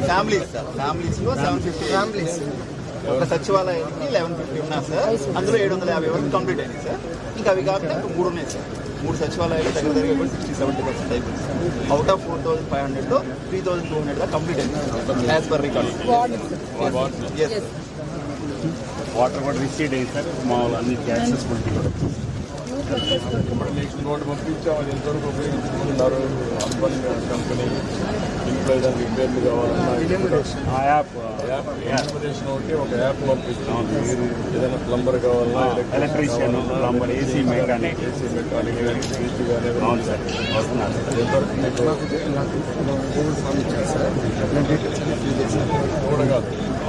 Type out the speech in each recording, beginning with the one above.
Families sir, ఫ్యామిలీస్లో 750 families ఒక సచివాలయానికి 1150 ఉన్నా సార్. అందులో 750 వరకు కంప్లీట్ అయింది సార్. ఇంకా అవి కాకుండా 3 ఉన్నాయి సార్. 3 సచివాలయాలు దగ్గర 60-70% అయిపోయింది సార్. అవుట్ ఆఫ్ 4500లో 3200 కంప్లీట్ అయింది యాజ్ పర్ రికార్డ్. వాటర్ కూడా రిసీడ్ అయింది సార్. మామూలు అన్నిటికీ యాక్సెసిబిలిటీ కూడా నోట్ పంపించామని ఎంతవరకు ఉపయోగించుకుంటున్నారు. అర్బన్ కంపెనీ ఇంట్లో ఏదైనా రిపేర్లు కావాలన్నా ఆ యాప్ ఇన్ఫర్మేషన్ ఒకటి ఒక యాప్ పంపిస్తాం. మీరు ఏదైనా ప్లంబర్ కావాలన్నా, ఎలక్ట్రీషియన్, ప్లంబర్, ఏసీ మెకానిక్ కానీ అవును సార్ వస్తున్నారు కూడా కాదు.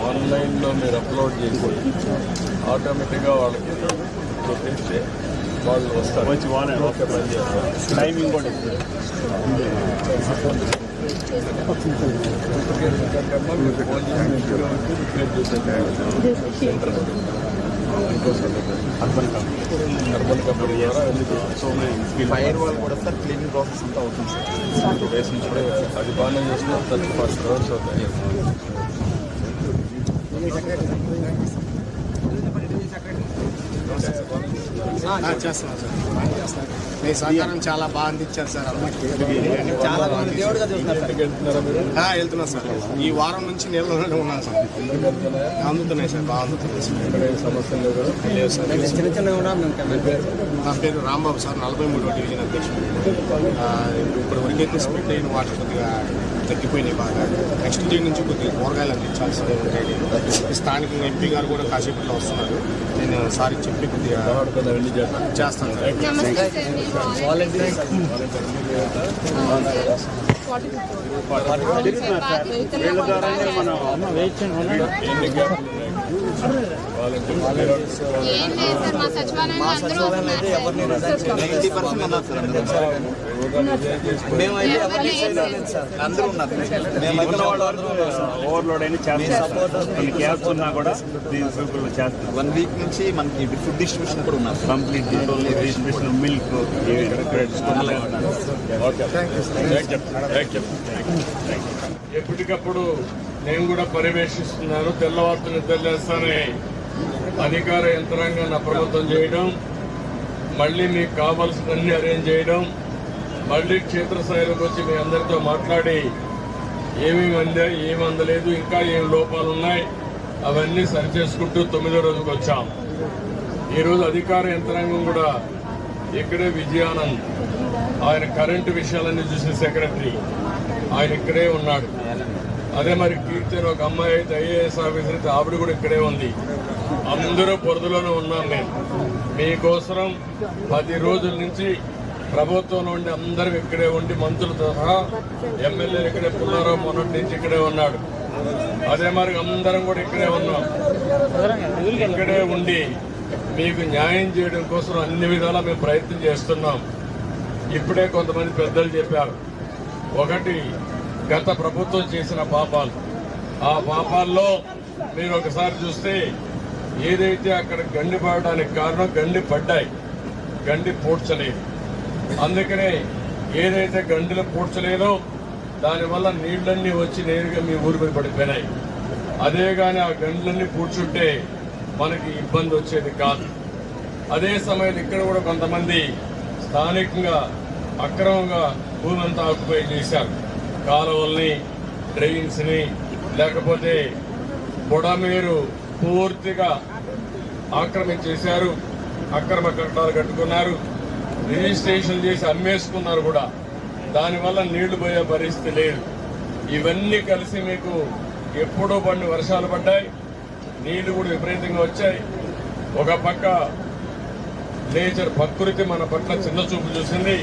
ఆన్లైన్లో మీరు అప్లోడ్ చేసి ఆటోమేటిక్గా వాళ్ళకి చెప్పేస్తే వాళ్ళు వస్తారు. వచ్చి ఓకే పని చేస్తారు. టైమింగ్ కూడా ఇస్తుంది. అర్బన్ కంపెనీ ద్వారా ఫైర్ వాల్ కూడా సార్ క్లీనింగ్ ప్రాసెస్ అంతా అవుతుంది సార్. 2 days నుంచి కూడా అది బాగానే చేసిన 30 crores అవుతాయి. చేస్తున్నాం సార్, మీ సహకారం చాలా బాగా అందించారు సార్. చాలా మంది దేవుడుగా చూస్తున్నారు సార్. వెళ్తున్నాం సార్. ఈ వారం నుంచి నీళ్ళలోనే ఉన్నాను సార్. అందుతున్నాయి సార్, బాగా అందుతున్నాయి సార్. సమస్యలు లేవు సార్. చిన్న చిన్న కూడా నా పేరు రాంబాబు సార్, 43వ డివిజన్ అధ్యక్షుడు. ఇప్పుడు వరకైతే స్ప్లిట్ అయిన వాటర్ కొద్దిగా తగ్గిపోయినాయి బాగా. నెక్స్ట్ డే నుంచి కొద్దిగా కూరగాయలు అందించాల్సిందే ఉంటాయి. స్థానికంగా ఎంపీ గారు కూడా కాసేపట్లో వస్తున్నారు. నేను సార్ చెప్పి కొద్దిగా చేస్తాను సార్. వీళ్ళ ద్వారానే మనం మా సచివాలయంలో అయితే ఎవరిని 90% ఉన్నారు సార్. మేమైతే ఎవరిని సార్, అందరూ ఉన్నారు. మేమైతే ఓవర్లోడ్ అయినా చేస్తారు. కొన్ని క్యాబ్స్ ఉన్నా కూడా చేస్తారు. 1 week నుంచి మనకి ఫుడ్ డిస్ట్రిబ్యూషన్ కూడా ఉన్నారు. కంప్లీట్ డిస్ట్రిబ్యూషన్, మిల్క్ ఎప్పటికప్పుడు నేను కూడా పర్యవేక్షిస్తున్నాను. తెల్లవారులు నిద్రలేస్తానే అధికార యంత్రాంగాన్ని అప్రమత్తం చేయడం, మళ్ళీ మీకు కావాల్సినవన్నీ అరేంజ్ చేయడం, మళ్ళీ క్షేత్రస్థాయిలోకి వచ్చి మీ అందరితో మాట్లాడి ఏమేమి అందాయి, ఏమి అందలేదు, ఇంకా ఏం లోపాలు ఉన్నాయి అవన్నీ సరిచేసుకుంటూ 9వ రోజుకి వచ్చాం. ఈరోజు అధికార యంత్రాంగం కూడా ఇక్కడే విజయానంద్, ఆయన కరెంటు విషయాలన్నీ చూసిన సెక్రటరీ, ఆయన ఇక్కడే ఉన్నాడు. అదే మరి కీర్తిని ఒక అమ్మాయి అయితే ఐఏఎస్ ఆఫీసర్ అయితే ఆవిడ కూడా ఇక్కడే ఉంది. అందరూ పొరదులోనే ఉన్నాం. మేము మీకోసం 10 రోజుల నుంచి ప్రభుత్వంలో ఉండి అందరం ఇక్కడే ఉండి, మంత్రులతో సహా ఎమ్మెల్యేలు ఇక్కడే, పుల్లారావు మొన్నటి నుంచి ఇక్కడే ఉన్నాడు. అదే మరి అందరం కూడా ఇక్కడే ఉన్నాం. ఇక్కడే ఉండి మీకు న్యాయం చేయడం కోసం అన్ని విధాలా మేము ప్రయత్నం చేస్తున్నాం. ఇప్పుడే కొంతమంది పెద్దలు చెప్పారు. ఒకటి, గత ప్రభుత్వం చేసిన పాపాలు. ఆ పాపాల్లో మీరు ఒకసారి చూస్తే ఏదైతే అక్కడ గండి పడడానికి కారణం, గండి పడ్డాయి, గండి పూడ్చలేదు. అందుకనే ఏదైతే గండిలో పూడ్చలేదో దానివల్ల నీళ్లన్నీ వచ్చి నేరుగా మీ ఊరి మీద పడిపోయినాయి. అదే కానీ ఆ గండ్లన్నీ పూడ్చుంటే మనకి ఇబ్బంది వచ్చేది కాదు. అదే సమయంలో ఇక్కడ కూడా కొంతమంది స్థానికంగా అక్రమంగా భూమి అంతా ఆక్యుపై చేశారు. కాలువల్ని, డ్రైన్స్ని, లేకపోతే బుడమేరు పూర్తిగా ఆక్రమించేశారు. అక్రమ కట్టడాలు కట్టుకున్నారు, రిజిస్ట్రేషన్ చేసి అమ్మేసుకున్నారు కూడా. దానివల్ల నీళ్లు పోయే పరిస్థితి లేదు. ఇవన్నీ కలిసి మీకు ఎప్పుడో పడిన వర్షాలు పడ్డాయి, నీళ్లు కూడా విపరీతంగా వచ్చాయి. ఒక పక్క నేచర్, ప్రకృతి మన పట్ల చిన్న చూపు చూసింది.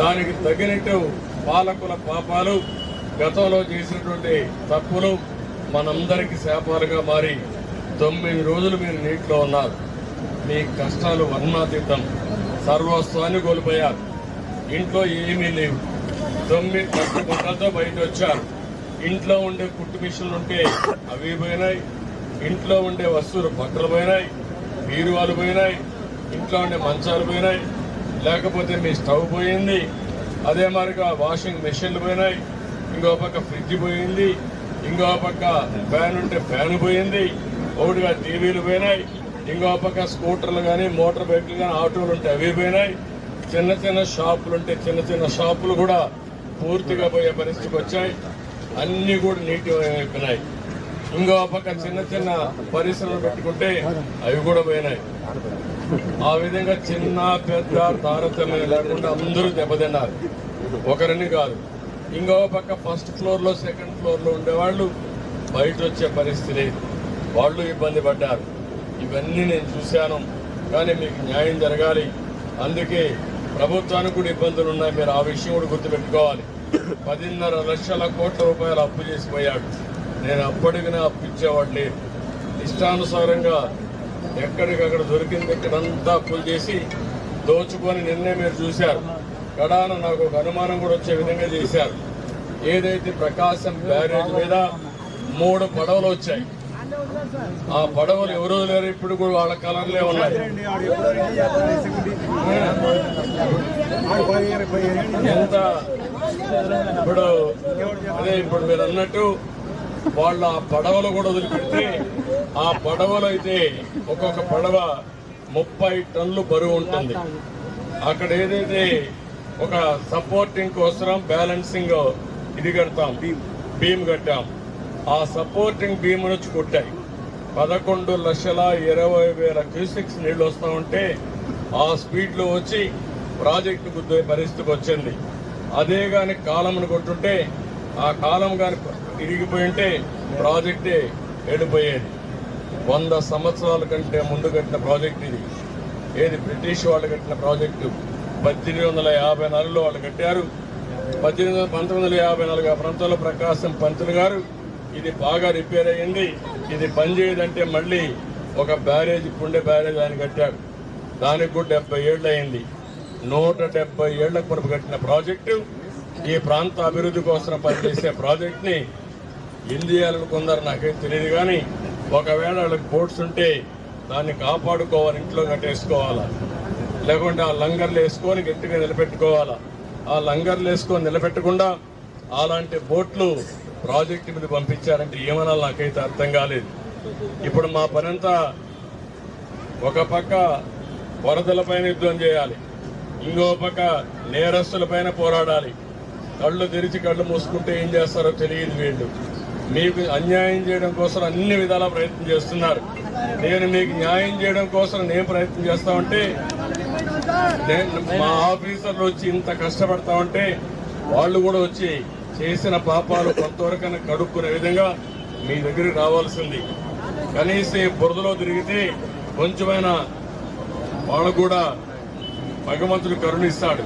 దానికి తగినట్టు పాలకుల పాపాలు, గతంలో చేసినటువంటి తప్పులు మనందరికీ శాపాలుగా మారి 9 రోజులు మీరు నీటిలో ఉన్నారు. మీ కష్టాలు వర్ణాతీతం. సర్వస్వాన్ని కోల్పోయారు. ఇంట్లో ఏమీ లేవు. 10 గుంటలతో బయట వచ్చారు. ఇంట్లో ఉండే కుట్టు మిషన్లు ఉంటే అవి పోయినాయి, ఇంట్లో ఉండే వస్తువులు బట్టలు పోయినాయి, బీరువాలు పోయినాయి, ఇంట్లో ఉండే మంచాలు పోయినాయి, లేకపోతే మీ స్టవ్ పోయింది, అదే మాదిరిగా వాషింగ్ మెషిన్లు పోయినాయి, ఇంకో పక్క ఫ్రిడ్జ్ పోయింది, ఇంకో పక్క ఫ్యాన్ ఉంటే ఫ్యాన్ పోయింది, ఒకటిగా టీవీలు పోయినాయి, ఇంకో పక్క స్కూటర్లు కానీ మోటార్ బైక్లు కానీ ఆటోలు ఉంటే అవి పోయినాయి, చిన్న చిన్న షాపులు ఉంటే చిన్న చిన్న షాపులు కూడా పూర్తిగా పోయే పరిస్థితికి వచ్చాయి. అన్నీ కూడా నీటి అయిపోయినాయి. ఇంకో పక్క చిన్న చిన్న పరిశ్రమలు పెట్టుకుంటే అవి కూడా పోయినాయి. ఆ విధంగా చిన్న పెద్ద తారతమ్యం లేకుండా అందరూ దెబ్బతిన్నారు, ఒకరిని కాదు. ఇంకో పక్క ఫస్ట్ ఫ్లోర్లో సెకండ్ ఫ్లోర్లో ఉండేవాళ్ళు బయట వచ్చే పరిస్థితి లేదు, వాళ్ళు ఇబ్బంది పడ్డారు. ఇవన్నీ నేను చూశాను. కానీ మీకు న్యాయం జరగాలి. అందుకే ప్రభుత్వానికి కూడా ఇబ్బందులు ఉన్నాయి. మీరు ఆ విషయం కూడా గుర్తుపెట్టుకోవాలి. 10.5 లక్షల కోట్ల రూపాయలు అప్పు చేసిపోయాడు. నేను అప్పటికినే అప్పు ఇచ్చేవాడు లేదు. ఇష్టానుసారంగా ఎక్కడికక్కడ దొరికింది ఇక్కడంతా అప్పులు చేసి దోచుకొని నిన్నే మీరు చూశారు. కడాన నాకు ఒక అనుమానం కూడా వచ్చే విధంగా చేశారు. ఏదైతే ప్రకాశం బ్యారేజ్ మీద 3 పడవలు వచ్చాయి, ఆ పడవలు ఎవరూ లేరు, ఇప్పుడు కూడా వాళ్ళ కలర్లే ఉన్నాయి. ఎంత ఇప్పుడు అదే ఇప్పుడు మీరు అన్నట్టు వాళ్ళు ఆ పడవలు కూడా వదిలిపెడితే ఆ పడవలు అయితే ఒక్కొక్క పడవ 30 టన్నులు బరువు ఉంటుంది. అక్కడ ఏదైతే ఒక సపోర్టింగ్ కోసం బ్యాలెన్సింగ్ ఇది కడతాం, బీమ్ కట్టాం. ఆ సపోర్టింగ్ బీమ్ నుంచి కొట్టాయి. 11,20,000 క్యూసెక్స్ నీళ్లు వస్తా ఉంటే ఆ స్పీడ్లో వచ్చి ప్రాజెక్టు గుద్దే పరిస్థితికి వచ్చింది. అదే కానీ కాలంను కొట్టుంటే ఆ కాలం కానీ ఇరిగిపోయి ఉంటే ప్రాజెక్టే వెళ్ళిపోయేది. 100 సంవత్సరాల కంటే ముందు కట్టిన ప్రాజెక్ట్ ఇది. ఏది బ్రిటిష్ వాళ్ళు కట్టిన ప్రాజెక్టు 1854లో వాళ్ళు కట్టారు. 1954 ఆ ప్రాంతంలో ప్రకాశం పంతులు గారు ఇది బాగా రిపేర్ అయ్యింది, ఇది పనిచేయదంటే మళ్ళీ ఒక బ్యారేజ్, పుండె బ్యారేజ్ ఆయన కట్టాడు. దానికి కూడా 70 ఏళ్ళు అయింది. 170 ఏళ్ల కొరకు కట్టిన ప్రాజెక్టు ఈ ప్రాంత అభివృద్ధి కోసం పనిచేసే ప్రాజెక్ట్ని ఇండియాలనుకుందరు నాకైతే తెలియదు. కానీ ఒకవేళ వాళ్ళకి బోట్స్ ఉంటే దాన్ని కాపాడుకోవాలి, ఇంట్లో కట్టేసుకోవాలా, లేకుంటే ఆ లంగర్లు వేసుకొని గట్టిగా నిలబెట్టుకోవాలా. ఆ లంగర్లు వేసుకొని నిలబెట్టకుండా అలాంటి బోట్లు ప్రాజెక్టు మీద పంపించారంటే ఏమన్నా నాకైతే అర్థం కాలేదు. ఇప్పుడు మా పనంతా ఒక పక్క వరదలపైన యుద్ధం చేయాలి, ఇంకో పక్క నేరస్తులపైన పోరాడాలి. కళ్ళు తెరిచి కళ్ళు మూసుకుంటే ఏం చేస్తారో తెలియదు వీళ్ళు. మీకు అన్యాయం చేయడం కోసం అన్ని విధాలా ప్రయత్నం చేస్తున్నారు. నేను మీకు న్యాయం చేయడం కోసం నేను ప్రయత్నం చేస్తా ఉంటే మా ఆఫీసర్లు వచ్చి ఇంత కష్టపడతా ఉంటే వాళ్ళు కూడా వచ్చి చేసిన పాపాలు కొంతవరకైనా కడుక్కునే విధంగా మీ దగ్గరికి రావాల్సింది. కనీసం బురదలో తిరిగితే కొంచెమైనా వాళ్ళు కూడా భగవంతుడు కరుణిస్తాడు.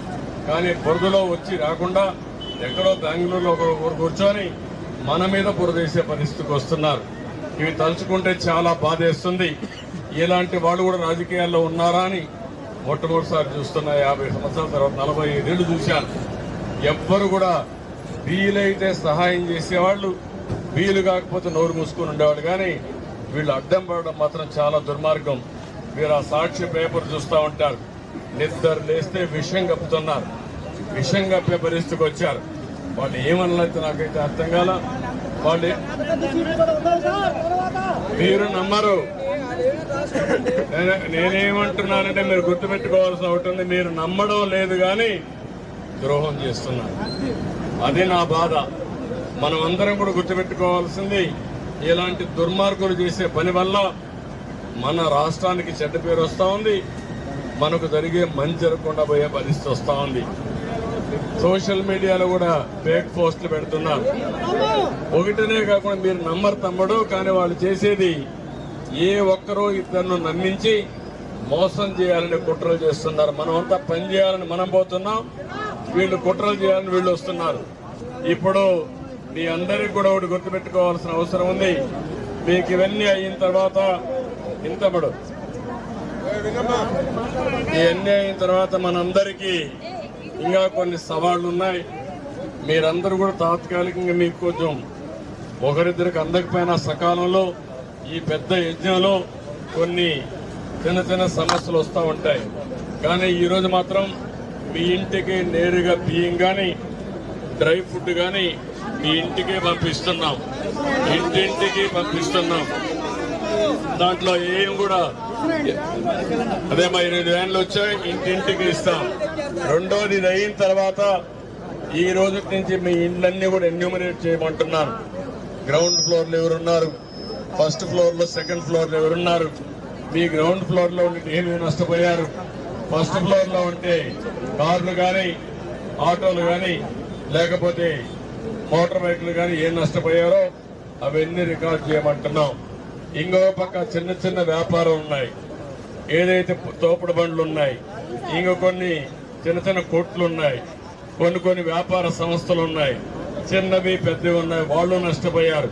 కానీ బురదలో వచ్చి రాకుండా ఎక్కడో బెంగళూరులో ఒకరు కూర్చొని మన మీద బురదేసే పరిస్థితికి వస్తున్నారు. ఇవి తలుచుకుంటే చాలా బాధేస్తుంది. ఇలాంటి వాళ్ళు కూడా రాజకీయాల్లో ఉన్నారా అని మొట్టమొదటిసారి చూస్తున్నా. 50 సంవత్సరాల తర్వాత 45 ఏళ్ళు చూశాను. ఎవ్వరు కూడా వీలైతే సహాయం చేసేవాళ్ళు, వీలు కాకపోతే నోరు మూసుకొని ఉండేవాళ్ళు. కానీ వీళ్ళు అడ్డం పడడం మాత్రం చాలా దుర్మార్గం. మీరు ఆ సాక్షి పేపర్ చూస్తూ ఉంటారు. నిద్ర లేస్తే విషం కప్పుతున్నారు, విషం కప్పే పరిస్థితికి వచ్చారు. వాళ్ళు ఏమన్నైతే నాకైతే అర్థం కాల. వాళ్ళు మీరు నమ్మరు. నేనేమంటున్నానంటే మీరు గుర్తుపెట్టుకోవాల్సిన ఒకటి ఉంది. మీరు నమ్మడం లేదు కానీ ద్రోహం చేస్తున్నారు. అది నా బాధ. మనం అందరం కూడా గుర్తుపెట్టుకోవాల్సింది, ఇలాంటి దుర్మార్గులు చేసే పని వల్ల మన రాష్ట్రానికి చెడ్డ పేరు వస్తూ ఉంది, మనకు జరిగే మంచి జరగకుండా పోయే పరిస్థితి వస్తూ ఉంది. సోషల్ మీడియాలో కూడా ఫేక్ పోస్టులు పెడుతున్నారు. ఒకటినే కాకుండా మీరు నమ్మరు తమ్ముడు, కానీ వాళ్ళు చేసేది ఏ ఒక్కరో ఇద్దరిని నమ్మించి మోసం చేయాలని కుట్రలు చేస్తున్నారు. మనం అంతా పని చేయాలని మనం పోతున్నాం, వీళ్ళు కుట్రలు చేయాలని వీళ్ళు వస్తున్నారు. ఇప్పుడు మీ అందరికీ కూడా ఒకటి గుర్తుపెట్టుకోవాల్సిన అవసరం ఉంది. మీకు ఇవన్నీ అయిన తర్వాత ఇంతప్పుడు ఇవన్నీ అయిన తర్వాత మనందరికీ ఇంకా కొన్ని సవాళ్లు ఉన్నాయి. మీరందరూ కూడా తాత్కాలికంగా మీకు కొంచెం ఒకరిద్దరికి అందకపోయినా సకాలంలో ఈ పెద్ద యజ్ఞంలో కొన్ని చిన్న చిన్న సమస్యలు వస్తూ ఉంటాయి. కానీ ఈరోజు మాత్రం మీ ఇంటికి నేరుగా బియ్యం కానీ డ్రై ఫుడ్ కానీ మీ ఇంటికే పంపిస్తున్నాం, ఇంటింటికి పంపిస్తున్నాం. దాంట్లో ఏం కూడా అదే మా 8 వ్యాన్లు వచ్చాయి, ఇంటింటికి ఇస్తాం. రెండోది ఇది అయిన తర్వాత ఈ రోజు నుంచి మీ ఇండ్లన్నీ కూడా ఎన్యూమరేట్ చేయమంటున్నాను. గ్రౌండ్ ఫ్లోర్లో ఎవరున్నారు, ఫస్ట్ ఫ్లోర్లో సెకండ్ ఫ్లోర్లో ఎవరున్నారు, మీ గ్రౌండ్ ఫ్లోర్లో ఉండి ఏమి నష్టపోయారు, ఫస్ట్ ఫ్లోర్లో ఉంటే కార్లు కానీ ఆటోలు కానీ లేకపోతే మోటార్ బైక్లు కానీ ఏం నష్టపోయారో అవన్నీ రికార్డ్ చేయమంటున్నాం. ఇంకో పక్క చిన్న చిన్న వ్యాపారం ఉన్నాయి, ఏదైతే తోపుడు బండ్లు ఉన్నాయి, ఇంకో కొన్ని చిన్న చిన్న కొట్లు ఉన్నాయి, కొన్ని వ్యాపార సంస్థలు ఉన్నాయి, చిన్నవి పెద్దవి ఉన్నాయి, వాళ్ళు నష్టపోయారు.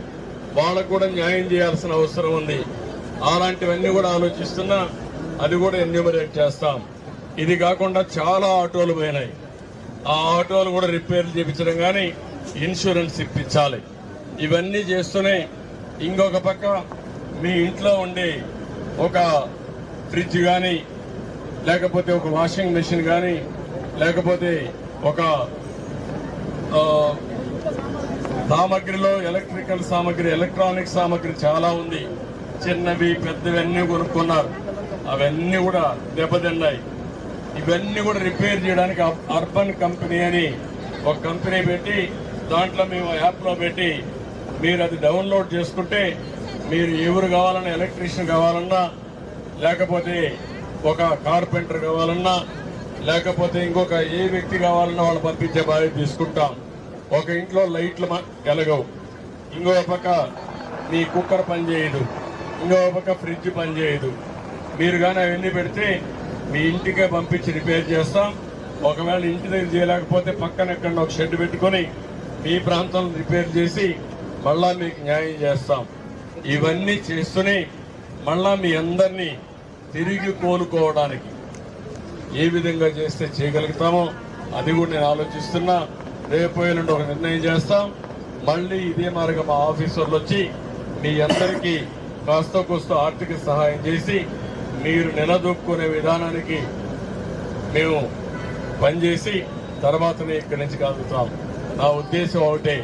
వాళ్ళకు కూడా న్యాయం చేయాల్సిన అవసరం ఉంది. అలాంటివన్నీ కూడా ఆలోచిస్తున్నా, అది కూడా ఎన్యూమరేట్ చేస్తాం. ఇది కాకుండా చాలా ఆటోలు పోయినాయి, ఆ ఆటోలు కూడా రిపేర్లు చేయించడం కానీ ఇన్సూరెన్స్ ఇప్పించాలి. ఇవన్నీ చేస్తూనే ఇంకొక పక్క మీ ఇంట్లో ఉండే ఒక ఫ్రిడ్జ్ కానీ లేకపోతే ఒక వాషింగ్ మెషిన్ కానీ లేకపోతే ఒక సామగ్రిలో ఎలక్ట్రికల్ సామగ్రి, ఎలక్ట్రానిక్ సామగ్రి చాలా ఉంది. చిన్నవి పెద్దవి అన్నీ కొనుక్కున్నారు, అవన్నీ కూడా దెబ్బతిన్నాయి. ఇవన్నీ కూడా రిపేర్ చేయడానికి అర్బన్ కంపెనీ అని ఒక కంపెనీ పెట్టి దాంట్లో మేము యాప్లో పెట్టి మీరు అది డౌన్లోడ్ చేసుకుంటే మీరు ఎవరు కావాలన్నా, ఎలక్ట్రీషియన్ కావాలన్నా లేకపోతే ఒక కార్పెంటర్ కావాలన్నా లేకపోతే ఇంకొక ఏ వ్యక్తి కావాలన్నా వాళ్ళు పంపించే బాధ్యత తీసుకుంటాం. ఒక ఇంట్లో లైట్లు వెలగవు, ఇంకో పక్క మీ కుక్కర్ పనిచేయదు, ఇంకో పక్క ఫ్రిడ్జ్ పనిచేయదు. మీరు కానీ అవన్నీ పెడితే మీ ఇంటికే పంపించి రిపేర్ చేస్తాం. ఒకవేళ ఇంటి దగ్గర చేయలేకపోతే పక్కన ఎక్కడ ఒక షెడ్ పెట్టుకొని మీ ప్రాంతంలో రిపేర్ చేసి మళ్ళా మీకు న్యాయం చేస్తాం. ఇవన్నీ చేస్తూనే మళ్ళా మీ అందరినీ తిరిగి కోలుకోవడానికి ఏ విధంగా చేస్తే చేయగలుగుతామో అది కూడా నేను ఆలోచిస్తున్నా. రేపు ఎల్లుండి ఒక నిర్ణయం చేస్తాం. మళ్ళీ ఇదే మార్గం మా ఆఫీసర్లు వచ్చి మీ అందరికీ కాస్త కోస్త ఆర్థిక సహాయం చేసి మీరు నిలదొక్కునే విధానానికి మేము పనిచేసి తర్వాతనే ఇక్కడి నుంచి కలుగుతాం. నా ఉద్దేశం ఒకటే,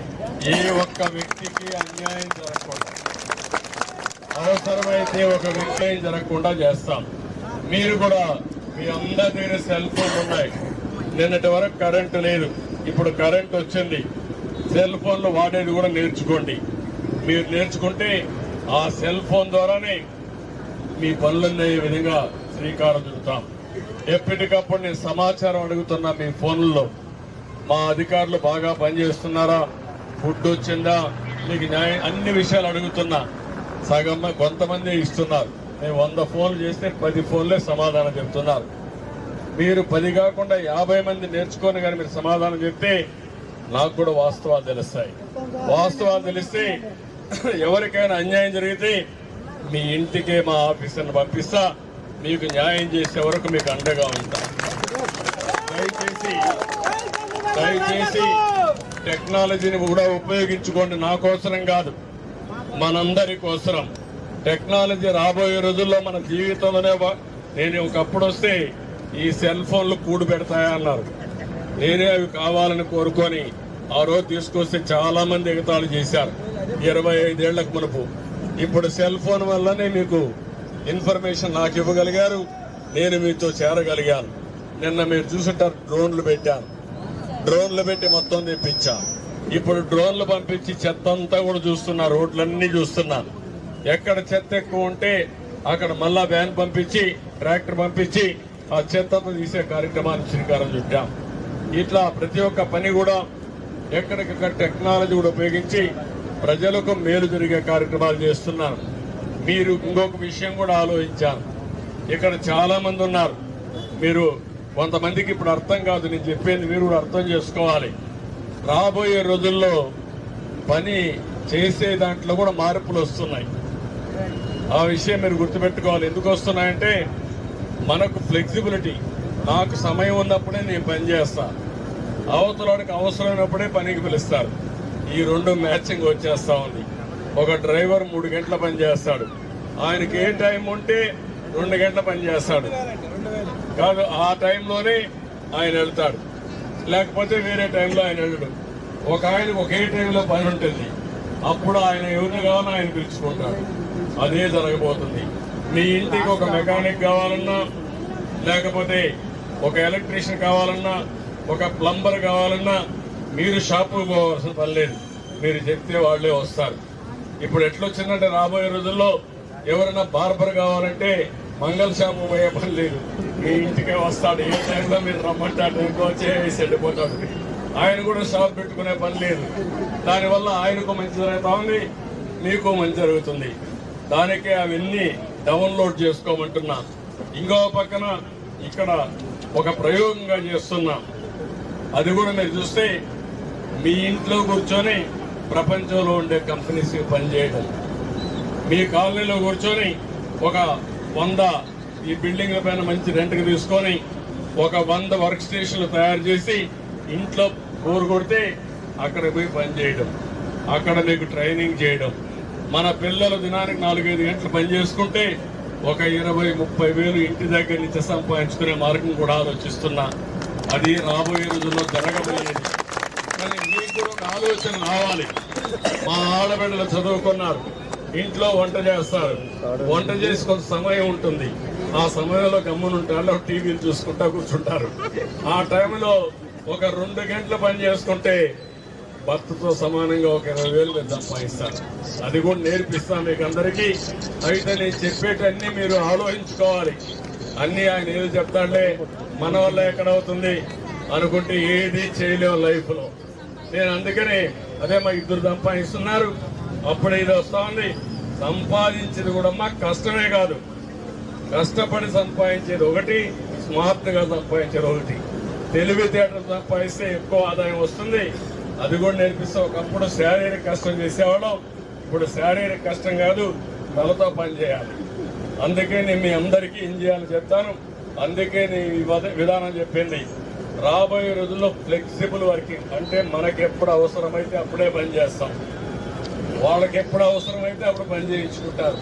ఏ ఒక్క వ్యక్తికి అన్యాయం జరగకుండా, అవసరమైతే ఒక వ్యక్తి జరగకుండా చేస్తాం. మీరు కూడా మీ అందరి దగ్గర సెల్ ఫోన్లు ఉన్నాయి. నిన్నటి వరకు కరెంటు లేదు, ఇప్పుడు కరెంట్ వచ్చింది. సెల్ ఫోన్లు వాడేది కూడా నేర్చుకోండి. మీరు నేర్చుకుంటే ఆ సెల్ ఫోన్ ద్వారానే మీ పనులన్నీ ఈ విధంగా శ్రీకారం చుడతాం. ఎప్పటికప్పుడు నేను సమాచారం అడుగుతున్నా మీ ఫోన్లలో. మా అధికారులు బాగా పనిచేస్తున్నారా, ఫుడ్ వచ్చిందా, మీకు న్యాయం, అన్ని విషయాలు అడుగుతున్నా. సగం కొంతమంది ఇస్తున్నారు. మేము 100 ఫోన్లు చేస్తే 10 ఫోన్లే సమాధానం చెప్తున్నారు. మీరు 10 కాకుండా 50 మంది నేర్చుకొని కానీ మీరు సమాధానం చెప్తే నాకు కూడా వాస్తవాలు తెలుస్తాయి. వాస్తవాలు తెలిస్తే ఎవరికైనా అన్యాయం జరిగితే మీ ఇంటికే మా ఆఫీసర్ని పంపిస్తా, మీకు న్యాయం చేసే వరకు మీకు అండగా ఉంటా. దయచేసి టెక్నాలజీని కూడా ఉపయోగించుకోండి. నా కోసరం కాదు, మనందరి కోసరం. టెక్నాలజీ రాబోయే రోజుల్లో మన జీవితంలోనే. నేను ఒకప్పుడు వస్తే ఈ సెల్ ఫోన్లు కూడు పెడతాయా అన్నారు. నేనే అవి కావాలని కోరుకొని ఆ రోజు తీసుకొస్తే చాలా మంది ఎగతాళి చేశారు 25 ఏళ్లకు మునుపు. ఇప్పుడు సెల్ ఫోన్ వల్లనే మీకు ఇన్ఫర్మేషన్ నాకు ఇవ్వగలిగారు, నేను మీతో చేరగలిగాను. నిన్న మీరు చూసుంటారు, డ్రోన్లు పెట్టాను. డ్రోన్లు పెట్టి మొత్తం తెప్పించాను. ఇప్పుడు డ్రోన్లు పంపించి చెత్త అంతా కూడా చూస్తున్నా, రోడ్లన్నీ చూస్తున్నాను. ఎక్కడ చెత్త ఎక్కువ ఉంటే అక్కడ మళ్ళా వ్యాన్ పంపించి, ట్రాక్టర్ పంపించి ఆ చెత్తను తీసే కార్యక్రమాన్ని శ్రీకారం చుట్టాం. ఇట్లా ప్రతి ఒక్క పని కూడా ఎక్కడికక్కడ టెక్నాలజీ కూడా ఉపయోగించి ప్రజలకు మేలు జరిగే కార్యక్రమాలు చేస్తున్నాను. మీరు ఇంకొక విషయం కూడా ఆలోచించాను. ఇక్కడ చాలా మంది ఉన్నారు, మీరు కొంతమందికి ఇప్పుడు అర్థం కాదు నేను చెప్పేది, మీరు కూడా అర్థం చేసుకోవాలి. రాబోయే రోజుల్లో పని చేసే దాంట్లో కూడా మార్పులు వస్తున్నాయి. ఆ విషయం మీరు గుర్తుపెట్టుకోవాలి. ఎందుకు వస్తున్నాయంటే మనకు ఫ్లెక్సిబిలిటీ. నాకు సమయం ఉన్నప్పుడే నేను పని చేస్తా. అవతలాడికి అవసరమైనప్పుడే పనికి పిలుస్తారు. ఈ రెండు మ్యాచింగ్ వచ్చేస్తా ఉంది. ఒక డ్రైవర్ 3 గంటల పని చేస్తాడు, ఆయనకి ఏ టైం ఉంటే 2 గంటల పని చేస్తాడు కాదు, ఆ టైంలోనే ఆయన వెళ్తాడు, లేకపోతే వేరే టైంలో ఆయన వెళ్ళడు. ఒక ఆయనకు ఒకే టైంలో పని ఉంటుంది, అప్పుడు ఆయన ఎవరిని కావాలో ఆయన పిలుచుకుంటాడు. అదే జరగబోతుంది. మీ ఇంటికి ఒక మెకానిక్ కావాలన్నా, లేకపోతే ఒక ఎలక్ట్రీషియన్ కావాలన్నా, ఒక ప్లంబర్ కావాలన్నా మీరు షాపుకు పోవాల్సిన పని లేదు. మీరు చెప్తే వాళ్ళే వస్తారు. ఇప్పుడు ఎట్లొచ్చిందంటే రాబోయే రోజుల్లో ఎవరైనా బార్బర్ కావాలంటే మంగళ షాపు పోయే పని లేదు, మీ ఇంటికే వస్తాడు. ఏ టైంలో మీరు రమ్మంటే ఆ టైంకి వచ్చేసి వెళ్ళిపోతాడు. ఆయన కూడా షాప్ పెట్టుకునే పని లేదు. దానివల్ల ఆయనకు మంచి జరుగుతూ ఉంది, మీకు మంచి జరుగుతుంది. దానికే అవన్నీ డౌన్లోడ్ చేసుకోమంటున్నా. ఇంకో పక్కన ఇక్కడ ఒక ప్రయోగంగా చేస్తున్నా. అది కూడా మీరు చూస్తే మీ ఇంట్లో కూర్చొని ప్రపంచంలో ఉండే కంపెనీస్కి పనిచేయడం, మీ కాలనీలో కూర్చొని ఒక 100 ఈ బిల్డింగ్ల పైన మంచి రెంట్కి తీసుకొని ఒక 100 వర్క్ స్టేషన్లు తయారు చేసి ఇంట్లో బోరు కొడితే అక్కడ పోయి పనిచేయడం, అక్కడ మీకు ట్రైనింగ్ చేయడం. మన పిల్లలు దినానికి 4-5 గంటలు పని చేసుకుంటే ఒక 20-30 వేలు ఇంటి దగ్గర నుంచి సంపాదించుకునే మార్గం కూడా ఆలోచిస్తున్నా. అది రాబోయే రోజుల్లో జరగబోయేది. కానీ మీకు కూడా ఒక ఆలోచన రావాలి. మా ఆడబిడ్డలు చదువుకున్నారు, ఇంట్లో వంట చేస్తారు, వంట చేసి కొంత సమయం ఉంటుంది, ఆ సమయంలో గమ్మునుంటారు, టీవీలు చూసుకుంటా కూర్చుంటారు. ఆ టైంలో ఒక 2 గంటలు పని చేసుకుంటే భర్తతో సమానంగా ఒక 20 వేలు మీరు సంపాదిస్తారు. అది కూడా నేర్పిస్తాను మీకు అందరికీ. అయితే నేను చెప్పేటన్నీ మీరు ఆలోచించుకోవాలి. అన్నీ ఆయన ఏదో చెప్తాడులే, మన వల్ల ఎక్కడవుతుంది అనుకుంటే ఏది చేయలేము లైఫ్లో. నేను అందుకని అదే మా 2 సంపాదిస్తున్నారు, అప్పుడు ఇది వస్తా ఉంది. సంపాదించేది కూడా మాకు కష్టమే కాదు, కష్టపడి సంపాదించేది ఒకటి, స్మార్ట్గా సంపాదించేది ఒకటి. తెలివితేటలు సంపాదిస్తే ఎక్కువ ఆదాయం వస్తుంది. అది కూడా నేర్పిస్తే ఒకప్పుడు శారీరక కష్టం చేసేవాళ్ళం, ఇప్పుడు శారీరక కష్టం కాదు, తలతో పని చేయాలి. అందుకే నేను మీ అందరికీ ఏం చేయాలని చెప్తాను. అందుకే నేను ఈ విధానం చెప్పింది. రాబోయే రోజుల్లో ఫ్లెక్సిబుల్ వర్కింగ్ అంటే మనకి ఎప్పుడు అవసరమైతే అప్పుడే పని చేస్తాం, వాళ్ళకి ఎప్పుడు అవసరమైతే అప్పుడు పని చేయించుకుంటారు.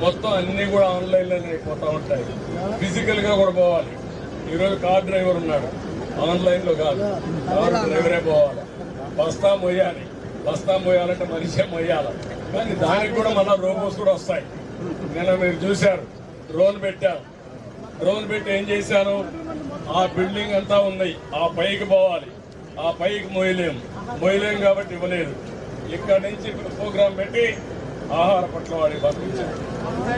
మొత్తం అన్నీ కూడా ఆన్లైన్లోనే అయిపోతూ ఉంటాయి. ఫిజికల్గా కూడా పోవాలి. ఈరోజు కార్ డ్రైవర్ ఉన్నాడు, ఆన్లైన్లో కాదు, కార్ డ్రైవరే పోవాలి. బస్తా మోయాలి, బస్తా మోయాలంటే మనిషే మోయాలి. కానీ దానికి కూడా మళ్ళీ రోబోస్ కూడా వస్తాయి. నిన్న మీరు చూశారు, డ్రోన్ పెట్టాను. డ్రోన్ పెట్టి ఏం చేశాను, ఆ బిల్డింగ్ అంతా ఉంది, ఆ పైకి పోవాలి, ఆ పైకి మోయలేం కాబట్టి ఇవ్వలేదు. ఇక్కడ నుంచి ప్రోగ్రాం పెట్టి ఆహార పట్ల వాడికి పంపించారు.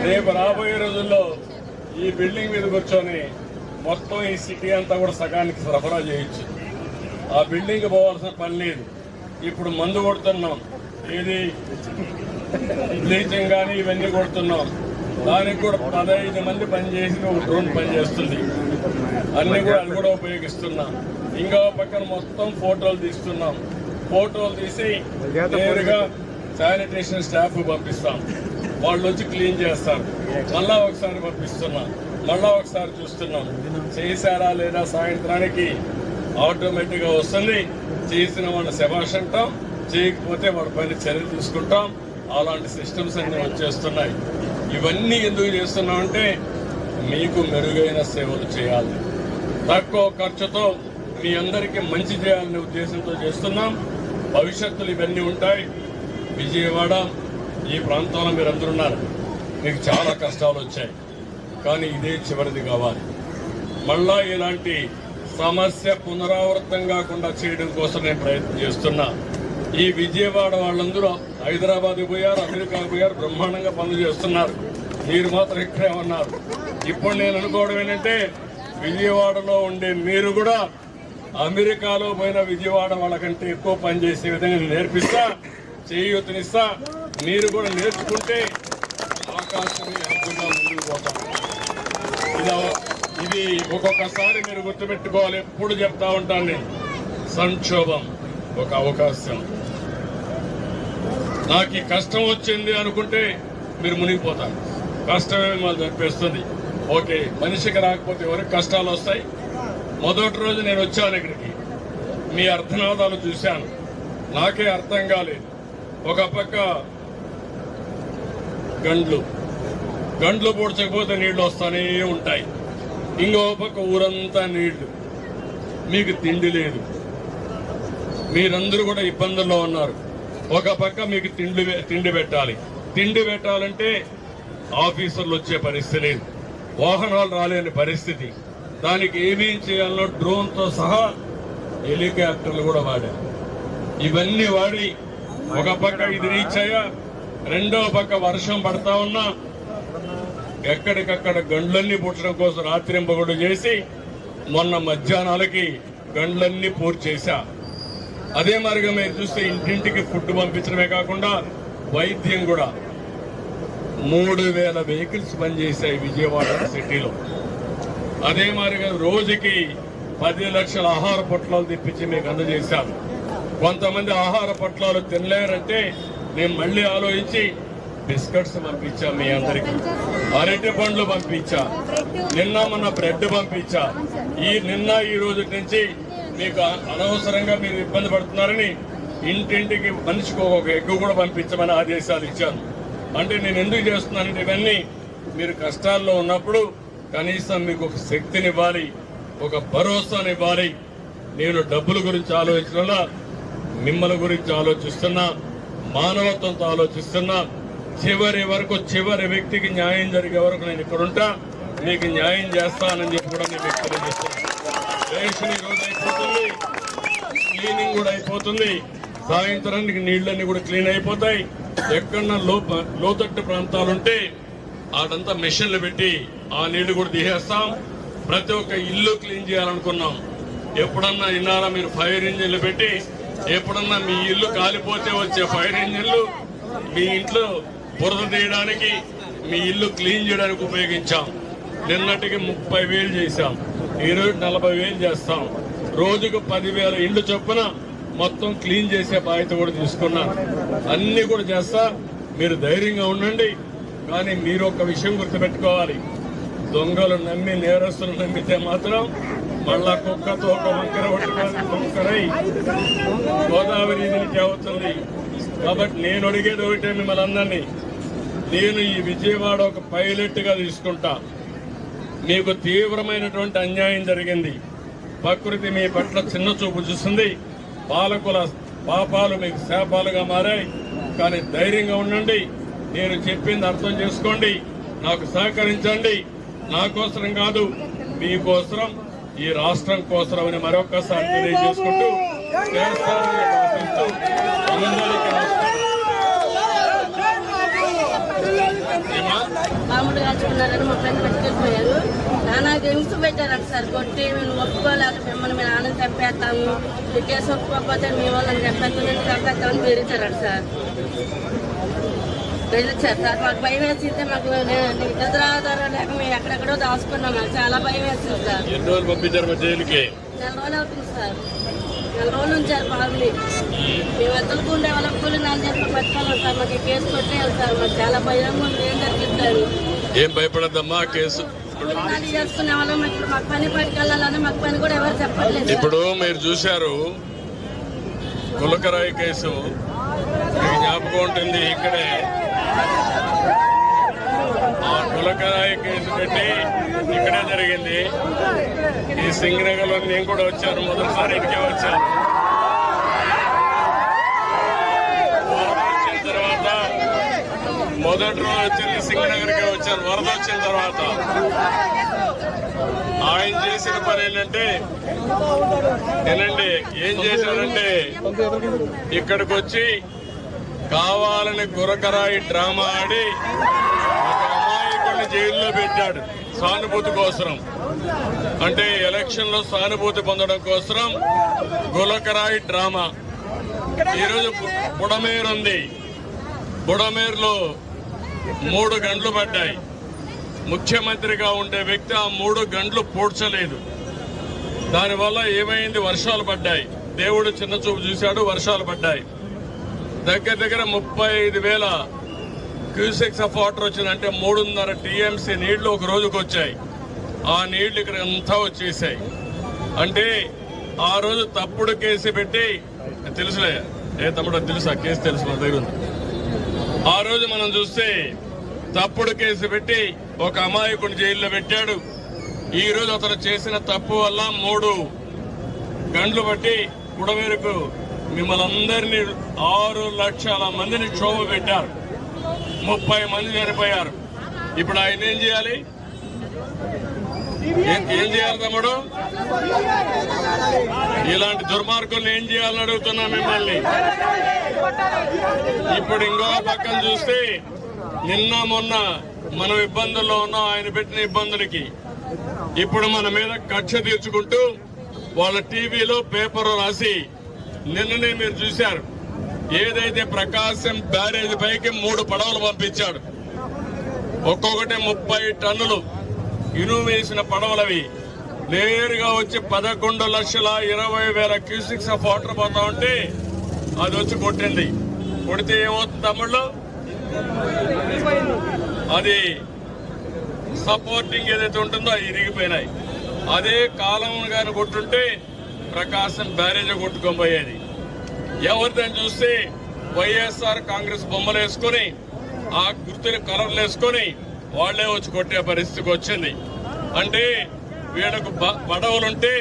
రేపు రాబోయే రోజుల్లో ఈ బిల్డింగ్ మీద కూర్చొని మొత్తం ఈ సిటీ అంతా కూడా సగానికి సరఫరా చేయొచ్చు. ఆ బిల్డింగ్ పోవాల్సిన పని లేదు. ఇప్పుడు మందు కొడుతున్నాం, ఏది బ్లీచింగ్ కానీ ఇవన్నీ కొడుతున్నాం. దానికి కూడా 15 మంది పనిచేసి ఒక డ్రోన్ పనిచేస్తుంది. అన్ని కూడా అది కూడా ఉపయోగిస్తున్నాం. ఇంకో పక్కన మొత్తం ఫోటోలు తీస్తున్నాం. ఫోటోలు తీసి నేరుగా శానిటేషన్ స్టాఫ్ పంపిస్తాం, వాళ్ళు వచ్చి క్లీన్ చేస్తారు. మళ్ళా ఒకసారి పంపిస్తున్నాం, మళ్ళా ఒకసారి చూస్తున్నాం చేశారా లేదా. సాయంత్రానికి ఆటోమేటిక్గా వస్తుంది. చేసిన వాళ్ళ శభాష్ అంటాం, చేయకపోతే వాళ్ళ పైన చర్యలు తీసుకుంటాం. అలాంటి సిస్టమ్స్ అన్నీ వచ్చేస్తున్నాయి. ఇవన్నీ ఎందుకు చేస్తున్నామంటే మీకు మెరుగైన సేవలు చేయాలి, తక్కువ ఖర్చుతో మీ అందరికీ మంచి చేయాలనే ఉద్దేశంతో చేస్తున్నాం. భవిష్యత్తులో ఇవన్నీ ఉంటాయి. విజయవాడ ఈ ప్రాంతంలో మీరు అందరున్నారు, మీకు చాలా కష్టాలు వచ్చాయి, కానీ ఇదే చివరిది కావాలి. మళ్ళా ఇలాంటి సమస్య పునరావృతం కాకుండా చేయడం కోసం నేను ప్రయత్నం చేస్తున్నా. ఈ విజయవాడ వాళ్ళందరూ హైదరాబాద్కి పోయారు, అమెరికాకు పోయారు, బ్రహ్మాండంగా పనులు చేస్తున్నారు. మీరు మాత్రం ఇక్కడే ఉన్నారు. ఇప్పుడు నేను అనుకోవడం ఏంటంటే విజయవాడలో ఉండే మీరు కూడా అమెరికాలో పోయిన విజయవాడ వాళ్ళకంటే ఎక్కువ పనిచేసే విధంగా నేర్పిస్తా, చేయూతనిస్తా. మీరు కూడా నేర్చుకుంటే ఆకాశమే అద్భుతంగా ముందుకు పోతాం. ఇది ఒక్కొక్కసారి మీరు గుర్తుపెట్టుకోవాలి. ఎప్పుడు చెప్తా ఉంటాను నేను, సంక్షోభం ఒక అవకాశం. నాకు ఈ కష్టం వచ్చింది అనుకుంటే మీరు మునిగిపోతారు. కష్టమే మిమ్మల్ని చంపేస్తుంది. ఓకే, మనిషికి రాకపోతే ఎవరికి కష్టాలు వస్తాయి. మొదటి రోజు నేను వచ్చాను ఇక్కడికి, మీ అర్థనాదాలు చూశాను, నాకే అర్థం కాలేదు. ఒక పక్క గండ్లు పూడ్చకపోతే నీళ్లు వస్తానే ఉంటాయి, ఇంకో పక్క ఊరంతా నీళ్లు, మీకు తిండి లేదు, మీరందరూ కూడా ఇబ్బందుల్లో ఉన్నారు. ఒక పక్క మీకు తిండి పెట్టాలంటే ఆఫీసర్లు వచ్చే పరిస్థితి లేదు, వాహనాలు రాలేని పరిస్థితి. దానికి ఏమేం చేయాలో డ్రోన్తో సహా హెలికాప్టర్లు కూడా వాడారు. ఇవన్నీ వాడి ఒక పక్క ఇది రీచ్ అయ్యా, రెండో పక్క వర్షం పడతా ఉన్నా ఎక్కడికక్కడ గండ్లన్నీ పుట్టడం కోసం రాత్రింపగొడు చేసి మొన్న మధ్యాహ్నాలకి గండ్లన్నీ పూర్తి చేశా. అదే మరిగా మీరు చూస్తే ఇంటింటికి ఫుడ్ పంపించడమే కాకుండా వైద్యం కూడా 3000 వెహికల్స్ పనిచేశాయి విజయవాడ సిటీలో. అదే మరిగా రోజుకి 10 లక్షల ఆహార పొట్లాలు తెప్పించి మీకు అందజేశాను. కొంతమంది ఆహార పొట్లాలు తినలేరంటే నేను మళ్ళీ ఆలోచించి బిస్కెట్స్ పంపించా, మీ అందరికి అరటి పండ్లు పంపించా, నిన్న మొన్న బ్రెడ్ పంపించా. నిన్న ఈ రోజు నుంచి మీకు అనవసరంగా మీరు ఇబ్బంది పడుతున్నారని ఇంటింటికి మనిషికి ఒక ఎగ్గు కూడా పంపించమని ఆదేశాలు ఇచ్చాను. అంటే నేను ఎందుకు చేస్తున్నానంటే ఇవన్నీ మీరు కష్టాల్లో ఉన్నప్పుడు కనీసం మీకు ఒక శక్తినివ్వాలి, ఒక భరోసానివ్వాలి. నేను డబ్బుల గురించి ఆలోచించడంలో మిమ్మల్ని గురించి ఆలోచిస్తున్నా, మానవత్వంతో ఆలోచిస్తున్నా. చివరి వ్యక్తికి న్యాయం జరిగే వరకు నేను ఇక్కడుంటా, మీకు న్యాయం చేస్తానని చెప్పి కూడా నేను తెలియజేస్తున్నాను. రేషన్ ఈరోజు అయిపోతుంది, క్లీనింగ్ కూడా అయిపోతుంది, సాయంత్రానికి నీళ్లన్నీ కూడా క్లీన్ అయిపోతాయి. ఎక్కడన్నా లోతట్టు ప్రాంతాలుంటే ఆడంతా మెషిన్లు పెట్టి ఆ నీళ్లు కూడా తీసేస్తాం. ప్రతి ఒక్క ఇల్లు క్లీన్ చేయాలనుకున్నాం. ఎప్పుడన్నా ఇన్నారా మీరు ఫైర్ ఇంజిన్లు పెట్టి, ఎప్పుడన్నా మీ ఇల్లు కాలిపోతే వచ్చే ఫైర్ ఇంజిన్లు మీ ఇంట్లో బురద తీయడానికి, మీ ఇల్లు క్లీన్ చేయడానికి ఉపయోగించాం. నిన్నటికి 30,000 చేశాం, ఈరోజు 40,000 చేస్తాం. రోజుకు 10,000 ఇండ్లు చొప్పున మొత్తం క్లీన్ చేసే బాధ్యత కూడా తీసుకున్నాను. అన్ని కూడా చేస్తా, మీరు ధైర్యంగా ఉండండి. కానీ మీరు ఒక విషయం గుర్తుపెట్టుకోవాలి, దొంగలు నమ్మి నేరస్తులు నమ్మితే మాత్రం మళ్ళా కుక్కతో ఒక వంకర వంకరై గోదావరి నుంచి అవుతుంది. కాబట్టి నేను అడిగేది ఒకటే మిమ్మల్ని అందరినీ, నేను ఈ విజయవాడ ఒక పైలట్ గా తీసుకుంటా. మీకు తీవ్రమైనటువంటి అన్యాయం జరిగింది, ప్రకృతి మీ పట్ల చిన్న చూపు చూస్తుంది, పాలకుల పాపాలు మీకు శాపాలుగా మారాయి. కానీ ధైర్యంగా ఉండండి, నేను చెప్పింది అర్థం చేసుకోండి, నాకు సహకరించండి. నా కోసరం కాదు, మీకోసరం, ఈ రాష్ట్రం కోసరం అని మరొకసారి తెలియజేసుకుంటూ చేస్తానని భావిస్తూ అందరికీ మామూలు కాల్చుకున్నారని మా ఫ్రెండ్ పెట్టుకెళ్ళిపోయారు. నానా గేమ్స్ పెట్టారంట సార్, కొట్టి మేము ఒప్పుకోలేక మిమ్మల్ని మేము ఆనందం చంపేస్తాము, ఈ కేసు ఒప్పుకోకపోతే మీ వాళ్ళని చంపేస్తామని బెదిరించారంట సార్. బెదిరించారు సార్. మాకు భయం వేసిందే, మాకు నిద్రాధారం లేక మేము ఎక్కడెక్కడో దాచుకున్నాం. మాకు చాలా భయం వేసింది సార్. ఎన్ని రోజులు పంపించారు జైలుకి? 4 రోజులు అవుతుంది సార్. 4 రోజులు ఉంచారు బాబుని. మేము వద్దలకు ఉండే వాళ్ళ కూలి 4 నెలలు పెట్టుకోవాలి సార్. మాకు కేసు కొట్టేయాలి సార్. మాకు చాలా భయం ఉంది, ఏం జరిగిస్తారు. ఏం భయపడద్దమ్మా, కేసు చేసుకునే వాళ్ళం ఇప్పుడు మాకు పని పట్టుకెళ్ళాలని మాకు పని కూడా ఎవరు చెప్పట్లేదు. ఇప్పుడు మీరు చూశారు కులకరాయి కేసు, మీకు జ్ఞాపకం ఉంటుంది. ఇక్కడే ఆ కులకరాయి కేసు పెట్టి ఇక్కడే జరిగింది. ఈ సింగనగర్లో నేను కూడా వచ్చాను, మొదటిసారి ఇదికే వచ్చాను. వచ్చిన తర్వాత మొదటి రోజు వచ్చింది సింగనగర్కే వచ్చాను. వరద వచ్చిన తర్వాత ఆయన చేసిన పని ఏంటంటే, వినండి, ఏం చేశారంటే ఇక్కడికి వచ్చి కావాలని గురకరాయి డ్రామా ఆడి ఒక అమాయకుడిని జైల్లో పెట్టాడు సానుభూతి కోసం. అంటే ఎలక్షన్ లో సానుభూతి పొందడం కోసం గులకరాయి డ్రామా. ఈరోజు బుడమేరు ఉంది, బుడమేరులో 3 గంటలు పడ్డాయి. ముఖ్యమంత్రిగా ఉండే వ్యక్తి ఆ 3 గంటలు పూడ్చలేదు. దానివల్ల ఏమైంది, వర్షాలు పడ్డాయి. దేవుడు చిన్న చూపు చూశాడు, వర్షాలు పడ్డాయి. దగ్గర దగ్గర 35,000 క్యూసెక్స్ ఆఫ్ వాటర్ వచ్చింది. అంటే 3.5 టీఎంసీ నీళ్లు ఒక రోజుకు వచ్చాయి. ఆ నీళ్లు ఇక్కడ అంతా వచ్చేసాయి. అంటే ఆ రోజు తప్పుడు కేసు పెట్టి తెలుసులే ఏ తమ్ముడు తెలుసు ఆ కేసు తెలుసు మన దగ్గర ఉంది. ఆ రోజు మనం చూస్తే తప్పుడు కేసు పెట్టి ఒక అమాయకుని జైల్లో పెట్టాడు. ఈ రోజు అతను చేసిన తప్పు వల్ల 3 గంటలు బట్టి కుడవేరుకు మిమ్మల్ని అందరినీ 6 లక్షల మందిని క్షోభ పెట్టారు. 30 మంది చనిపోయారు. ఇప్పుడు ఆయన ఏం చేయాలి? ఏం చేయాలి తమ్ముడు? ఇలాంటి దుర్మార్గుల్ని ఏం చేయాలని అడుగుతున్నా మిమ్మల్ని. ఇప్పుడు ఇంకో పక్కన చూస్తే నిన్న మొన్న మనం ఇబ్బందుల్లో ఉన్నాం ఆయన పెట్టిన ఇబ్బందులకి. ఇప్పుడు మన మీద కక్ష తీర్చుకుంటూ వాళ్ళ టీవీలో పేపర్ రాసి నిన్ననే మీరు చూశారు ఏదైతే ప్రకాశం బ్యారేజ్ పైకి 3 పడవలు పంపించాడు. ఒక్కొక్కటి 30 టన్నులు ఇనుము వేసిన పడవలవి నేరుగా వచ్చి 11,20,000 క్యూసిక్స్ ఆఫ్ వాటర్ పోతా ఉంటే అది వచ్చి కొట్టింది. కొడితే ఏమవుతుంది తమ్ముళ్ళు? అది సపోర్టింగ్ ఏదైతే ఉంటుందో అది ఇరిగిపోయినాయి. అదే కాలం గాని కొట్టుంటే ప్రకాశం బ్యారేజ్ కొట్టుకొని పోయేది. ఎవరిదని చూస్తే వైఎస్ఆర్ కాంగ్రెస్ బొమ్మలు వేసుకొని ఆ గుర్తులు కలర్లు వేసుకొని వాళ్లే వచ్చి కొట్టే పరిస్థితికి వచ్చింది. అంటే వీళ్ళకు పడవలుంటే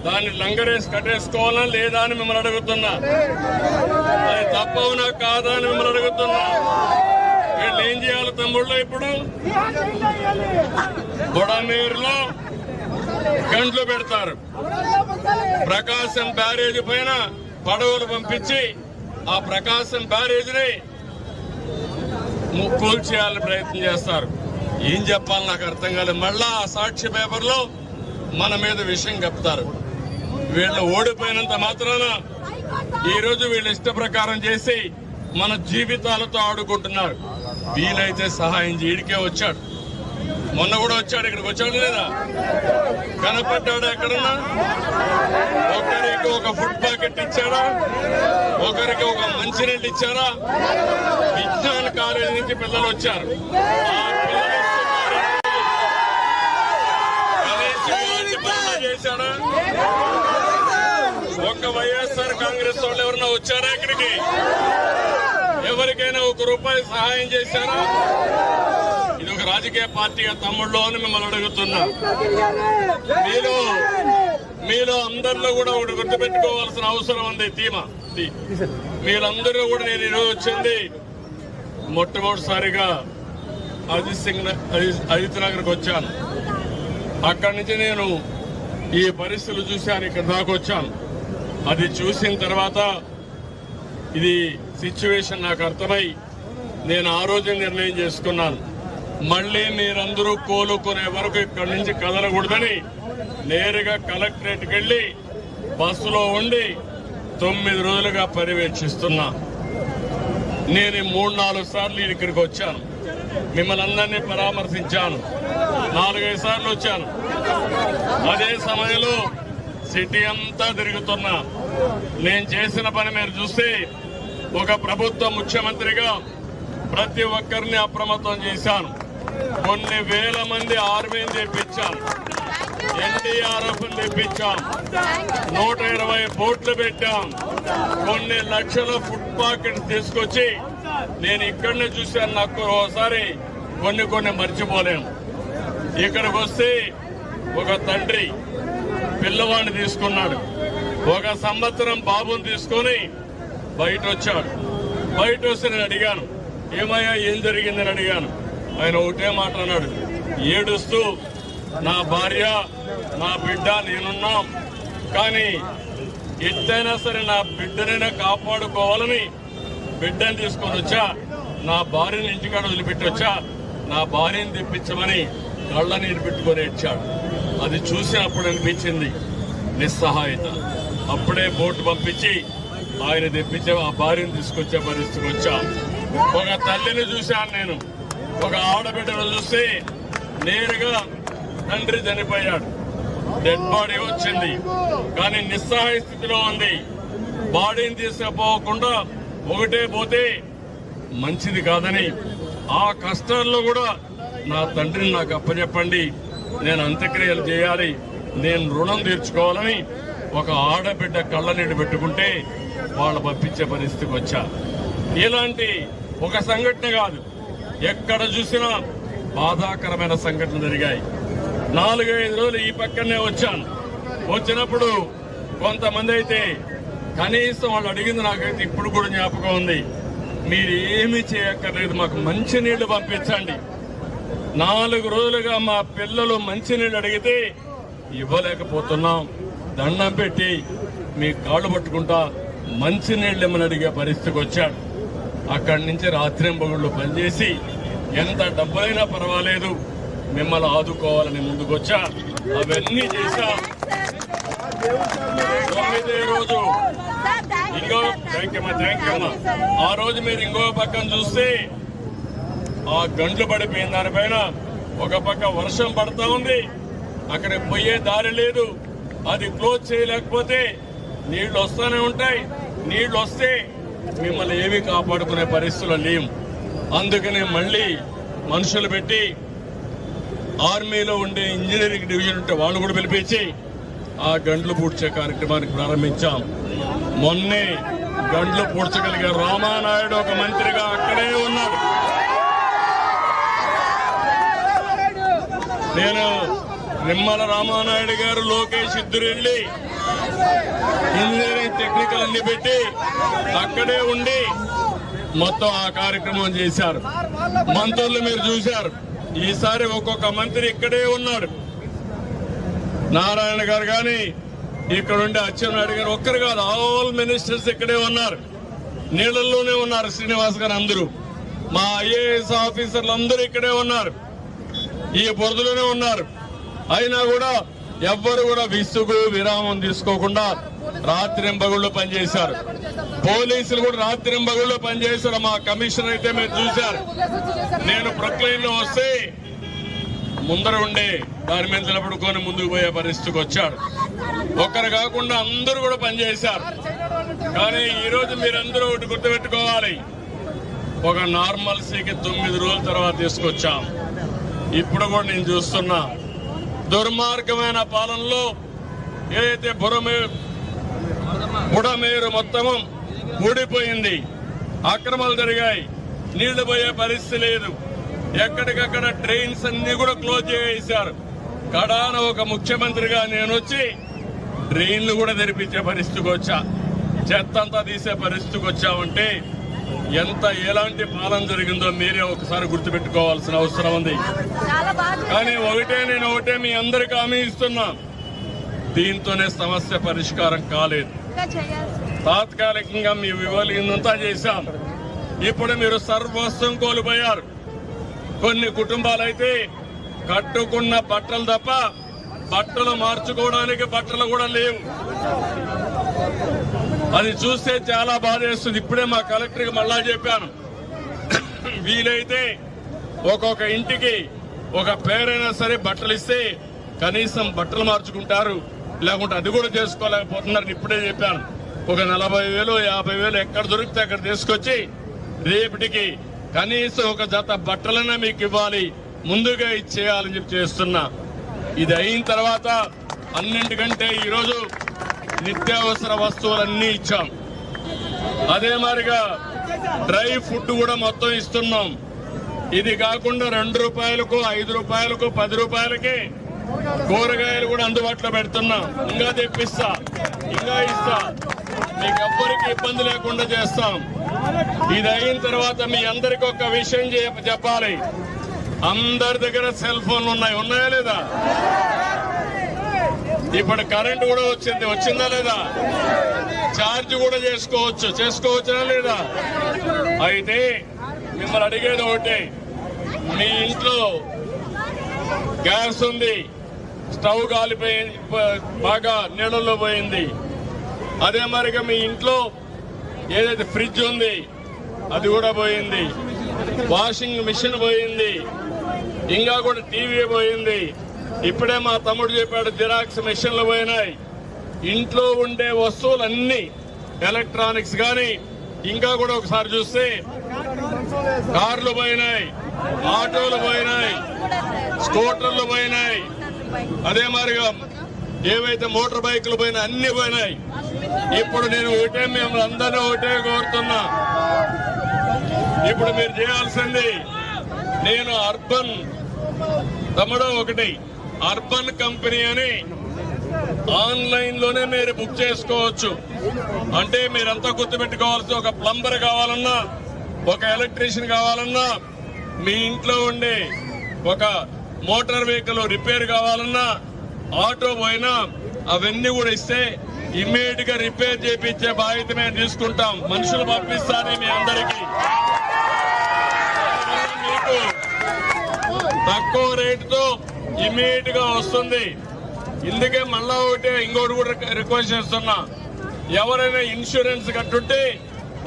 దాన్ని లంగరేసి కట్టేసుకోవాలా లేదా అని మిమ్మల్ని అడుగుతున్నా. అది తప్పవునా కాదా అని మిమ్మల్ని అడుగుతున్నా. వీళ్ళు ఏం చేయాలి తమ్ముళ్ళు? ఇప్పుడు బుడమేరులో గంటలు పెడతారు. ప్రకాశం బ్యారేజ్ పైన పడవలు పంపించి ఆ ప్రకాశం బ్యారేజ్ని కూల్చేయాలని ప్రయత్నం చేస్తారు. ఏం చెప్పాలి నాకు అర్థం కాలేదు. మళ్ళా ఆ సాక్షి పేపర్లో మన మీద విషయం చెప్తారు. వీళ్ళు ఓడిపోయినంత మాత్రాన ఈరోజు వీళ్ళు ఇష్ట ప్రకారం చేసి మన జీవితాలతో ఆడుకుంటున్నారు. వీలైతే సహాయం చేయడికే వచ్చాడు. మొన్న కూడా వచ్చాడు. ఇక్కడికి వచ్చాడు లేదా? కనపడ్డాడు ఎక్కడన్నా? ఒకరికి ఒక ఫుడ్ ప్యాకెట్ ఇచ్చారా? ఒకరికి ఒక మంచినీళ్ళు ఇచ్చారా? విజ్ఞాన కాలేజీ నుంచి పిల్లలు వచ్చారు. చేశాడా? ఒక్క వైఎస్ఆర్ కాంగ్రెస్ వాళ్ళు ఎవరన్నా వచ్చారా ఇక్కడికి? ఎవరికైనా ₹1 సహాయం చేశారా? ఇది ఒక రాజకీయ పార్టీగా తమ్ముళ్ళు అని మిమ్మల్ని అడుగుతున్నా. మీలో అందరిలో కూడా ఒకటి గుర్తుపెట్టుకోవాల్సిన అవసరం ఉంది. మీరందరూ కూడా నేను ఈరోజు వచ్చింది మొట్టమొదటిసారిగా ఆదిత్యనగర్కి వచ్చాను. అక్కడి నుంచి నేను ఈ పరిస్థితులు చూశాను. ఇక్కడ దాకా వచ్చాను. అది చూసిన తర్వాత ఇది సిచ్యువేషన్ నాకు అర్థమై నేను ఆ రోజు నిర్ణయం చేసుకున్నాను. మళ్ళీ మీరందరూ కోలుకునే వరకు ఇక్కడి నుంచి కదలకూడదని నేరుగా కలెక్టరేట్కి వెళ్లి బస్సులో ఉండి 9 రోజులుగా పర్యవేక్షిస్తున్నా. నేను 3-4 సార్లు ఇక్కడికి వచ్చాను. మిమ్మల్ని అందరినీ పరామర్శించాను. 4-5 సార్లు వచ్చాను. అదే సమయంలో సిటీ అంతా తిరుగుతున్నా. నేను చేసిన పని మీరు చూస్తే ఒక ప్రభుత్వ ముఖ్యమంత్రిగా ప్రతి ఒక్కరిని అప్రమత్తం చేశాను. కొన్ని వేల మంది ఆర్మీని తెప్పించాను. ఎన్డీఆర్ఎఫ్ తెప్పించాం. 120 బోట్లు పెట్టాం. కొన్ని లక్షల ఫుడ్ ప్యాకెట్స్ తీసుకొచ్చి నేను ఇక్కడనే చూశాను. నాకు ఒకసారి కొన్ని మర్చిపోలేము. ఇక్కడికి వస్తే ఒక తండ్రి పిల్లవాడిని తీసుకున్నాడు. 1 సంవత్సరం బాబుని తీసుకొని బయట వచ్చాడు. బయట వస్తే నేను అడిగాను, ఏమయ్యా ఏం జరిగిందని అడిగాను. ఆయన ఒకటే మాట అన్నాడు, ఏడుస్తూ నా భార్య నా బిడ్డ నేనున్నాం, కానీ ఎట్టయినా సరే నా బిడ్డనైనా కాపాడుకోవాలని బిడ్డని తీసుకొని వచ్చా. నా భార్యని ఇంటికాడ వదిలిపెట్టి వచ్చా. నా భార్యని తెప్పించమని కళ్ళ నీరు పెట్టుకొని ఇచ్చాడు. అది చూసినప్పుడు అనిపించింది నిస్సహాయత. అప్పుడే బోటు పంపించి ఆయన తెప్పించే ఆ భార్యను తీసుకొచ్చే పరిస్థితికి వచ్చా. ఒక తల్లిని చూశాను నేను. ఒక ఆడబిడ్డను చూస్తే నేరుగా తండ్రి చనిపోయాడు. డెడ్ బాడీ వచ్చింది, కానీ నిస్సహాయ స్థితిలో ఉంది. బాడీని తీసుకుపోకుండా ఒకటే పోతే మంచిది కాదని ఆ కష్టాల్లో కూడా నా తండ్రిని నాకు అప్పచెప్పండి, నేను అంత్యక్రియలు చేయాలి, నేను రుణం తీర్చుకోవాలని ఒక ఆడబిడ్డ కళ్ళనీళ్ళు పెట్టుకుంటే వాళ్ళు పంపించే పరిస్థితికి వచ్చారు. ఇలాంటి ఒక సంఘటన కాదు, ఎక్కడ చూసినా బాధాకరమైన సంఘటనలు జరిగాయి. 4-5 రోజులు ఈ పక్కనే వచ్చాను. వచ్చినప్పుడు కొంతమంది అయితే కనీసం వాళ్ళు అడిగింది నాకైతే ఇప్పుడు కూడా జ్ఞాపకం ఉంది, మీరు ఏమీ చేయక్కర్లేదు, మాకు మంచినీళ్లు పంపించండి. 4 రోజులుగా మా పిల్లలు మంచినీళ్ళు అడిగితే ఇవ్వలేకపోతున్నాం, దండం పెట్టి మీ కాళ్ళు పట్టుకుంటా మంచినీళ్ళు ఇమ్మని అడిగే పరిస్థితికి వచ్చాడు. అక్కడి నుంచి రాత్రింబగుళ్ళు పనిచేసి ఎంత డబ్బులైనా పర్వాలేదు మిమ్మల్ని ఆదుకోవాలని ముందుకొచ్చా. అవన్నీ చేశా. 9వ రోజు ఇంకో థ్యాంక్ యూ. ఆ రోజు మీరు ఇంకో పక్కన చూస్తే ఆ గంటలు పడిపోయిన దానిపైన ఒక పక్క వర్షం పడతా ఉంది, అక్కడ పోయే దారి లేదు. అది క్లోజ్ చేయలేకపోతే నీళ్లు వస్తూనే ఉంటాయి. నీళ్లు వస్తే మిమ్మల్ని ఏమీ కాపాడుకునే పరిస్థితులు లేవు. అందుకనే మళ్ళీ మనుషులు పెట్టి ఆర్మీలో ఉండే ఇంజనీరింగ్ డివిజన్ ఉంటే వాళ్ళు కూడా పిలిపించి ఆ గంటలు పూడ్చే కార్యక్రమానికి ప్రారంభించాం. మొన్నే గంటలు పూడ్చగలిగే రామానాయుడు ఒక మంత్రిగా అక్కడే ఉన్నాడు. నేను నిమ్మల రామానాయుడు గారు, లోకేష్ ఇద్దరు వెళ్ళి ఇంజనీరింగ్ టెక్నికల్ అన్ని పెట్టి అక్కడే ఉండి మొత్తం ఆ కార్యక్రమం చేశారు. మంత్రులు మీరు చూశారు, ఈసారి ఒక్కొక్క మంత్రి ఇక్కడే ఉన్నాడు. నారాయణ గారు కానీ ఇక్కడ ఉండే అచ్చెన్నాయుడు గారు ఒక్కరు కాదు, ఆల్ మినిస్టర్స్ ఇక్కడే ఉన్నారు. నీళ్లలోనే ఉన్నారు శ్రీనివాస్ గారు, అందరూ మా ఐఏఎస్ ఆఫీసర్లు అందరూ ఇక్కడే ఉన్నారు, ఈ బురదలోనే ఉన్నారు. అయినా కూడా ఎవ్వరు కూడా విసుగు విరామం తీసుకోకుండా రాత్రింబగుళ్ళు పనిచేశారు. పోలీసులు కూడా రాత్రింబగుళ్ళు పనిచేశారు. మా కమిషనర్ అయితే మీరు చూశారు, నేను ప్రొక్లైన్ లో వస్తే ముందర ఉండే దాని మీద నిలబడుకొని ముందుకు పోయే పరిస్థితికి వచ్చాడు. ఒక్కరు కాకుండా అందరూ కూడా పనిచేశారు. కానీ ఈరోజు మీరందరూ ఒకటి గుర్తుపెట్టుకోవాలి, ఒక నార్మల్సీకి 9 రోజుల తర్వాత తీసుకొచ్చాం. ఇప్పుడు కూడా నేను చూస్తున్నా దుర్మార్గమైన పాలనలో ఏదైతే బుడమేరు మొత్తం ఊడిపోయింది, అక్రమాలు జరిగాయి, నీళ్లు పోయే పరిస్థితి లేదు. ఎక్కడికక్కడ ట్రైన్స్ అన్ని కూడా క్లోజ్ చేసేశారు. కడాన ఒక ముఖ్యమంత్రిగా నేను వచ్చి ట్రైన్లు కూడా తెరిపించే పరిస్థితికి వచ్చా, చెత్త అంతా తీసే పరిస్థితికి వచ్చామంటే ఎలాంటి పాలన జరిగిందో మీరే ఒకసారి గుర్తుపెట్టుకోవాల్సిన అవసరం ఉంది. కానీ నేను ఒకటే మీ అందరికీ హామీ ఇస్తున్నా, దీంతోనే సమస్య పరిష్కారం కాలేదు. తాత్కాలికంగా మీ వివలిందంతా చేశాం. ఇప్పుడు మీరు సర్వస్వం కోల్పోయారు. కొన్ని కుటుంబాలైతే కట్టుకున్న బట్టలు తప్ప బట్టలు మార్చుకోవడానికి బట్టలు కూడా లేవు. అది చూస్తే చాలా బాధేస్తుంది. ఇప్పుడే మా కలెక్టర్కి మళ్ళా చెప్పాను, వీలైతే ఒక్కొక్క ఇంటికి ఒక పేరైనా సరే బట్టలు ఇస్తే కనీసం బట్టలు మార్చుకుంటారు, లేకుంటే అది కూడా చేసుకోలేకపోతున్నారు. ఇప్పుడే చెప్పాను, ఒక 40,000 50,000 ఎక్కడ దొరికితే అక్కడ తీసుకొచ్చి రేపటికి కనీసం ఒక జత బట్టలనే మీకు ఇవ్వాలి, ముందుగా ఇచ్చేయాలని చెప్పి చేస్తున్నా. ఇది అయిన తర్వాత అన్నింటికంటే ఈరోజు నిత్యావసర వస్తువులన్నీ ఇచ్చాం. అదే మాదిరిగా డ్రై ఫుడ్ కూడా మొత్తం ఇస్తున్నాం. ఇది కాకుండా 2 రూపాయలకు 5 రూపాయలకు 10 రూపాయలకి కూరగాయలు కూడా అందుబాటులో పెడుతున్నాం. ఇంకా తెప్పిస్తా, ఇంకా ఇస్తా, మీకు ఎవ్వరికి ఇబ్బంది లేకుండా చేస్తాం. ఇది అయిన తర్వాత మీ అందరికి ఒక విషయం చెప్పాలి, అందరి దగ్గర సెల్ ఫోన్లు ఉన్నాయా లేదా? ఇప్పుడు కరెంటు కూడా వచ్చిందా లేదా? ఛార్జ్ కూడా చేసుకోవచ్చా లేదా? అయితే మిమ్మల్ని అడిగేది ఒకటే, మీ ఇంట్లో గ్యాస్ ఉంది, స్టవ్ కాలిపోయింది, బాగా నీళ్ళల్లో పోయింది. అదే మరిగా మీ ఇంట్లో ఏదైతే ఫ్రిడ్జ్ ఉంది అది కూడా పోయింది, వాషింగ్ మిషన్ పోయింది, ఇంకా కూడా టీవీ పోయింది. ఇప్పుడే మా తమ్ముడు చెప్పాడు, జిరాక్స్ మిషన్లు పోయినాయి. ఇంట్లో ఉండే వస్తువులన్నీ ఎలక్ట్రానిక్స్ కానీ ఇంకా కూడా ఒకసారి చూస్తే కార్లు పోయినాయి, ఆటోలు పోయినాయి, స్కూటర్లు పోయినాయి. అదే మాదిరిగా ఏవైతే మోటార్ బైకులు పోయినా అన్ని పోయినాయి. ఇప్పుడు నేను ఒకటే మిమ్మల్ని అందరినీ ఒకటే కోరుతున్నా, ఇప్పుడు మీరు చేయాల్సింది, నేను అర్బన్ తమ్ముడు ఒకటి అర్బన్ కంపెనీ అని ఆన్లైన్ లోనే మీరు బుక్ చేసుకోవచ్చు. అంటే మీరంతా గుర్తుపెట్టుకోవాల్సి, ఒక ప్లంబర్ కావాలన్నా, ఒక ఎలక్ట్రీషియన్ కావాలన్నా, మీ ఇంట్లో ఉండే ఒక మోటార్ వెహికల్ రిపేర్ కావాలన్నా, ఆటో పోయినా అవన్నీ కూడా ఇస్తే ఇమ్మీడియట్ గా రిపేర్ చేయించే బాధ్యత మేము తీసుకుంటాం. మనుషులు పంపిస్తానే మీ అందరికీ. మీకు తక్కువ రేటుతో ఇమ్మీడియట్ గా వస్తుంది. ఇందుకే మళ్ళా ఒకటి ఇంకోటి కూడా రిక్వెస్ట్ చేస్తున్నా, ఎవరైనా ఇన్సూరెన్స్ కట్టుంటే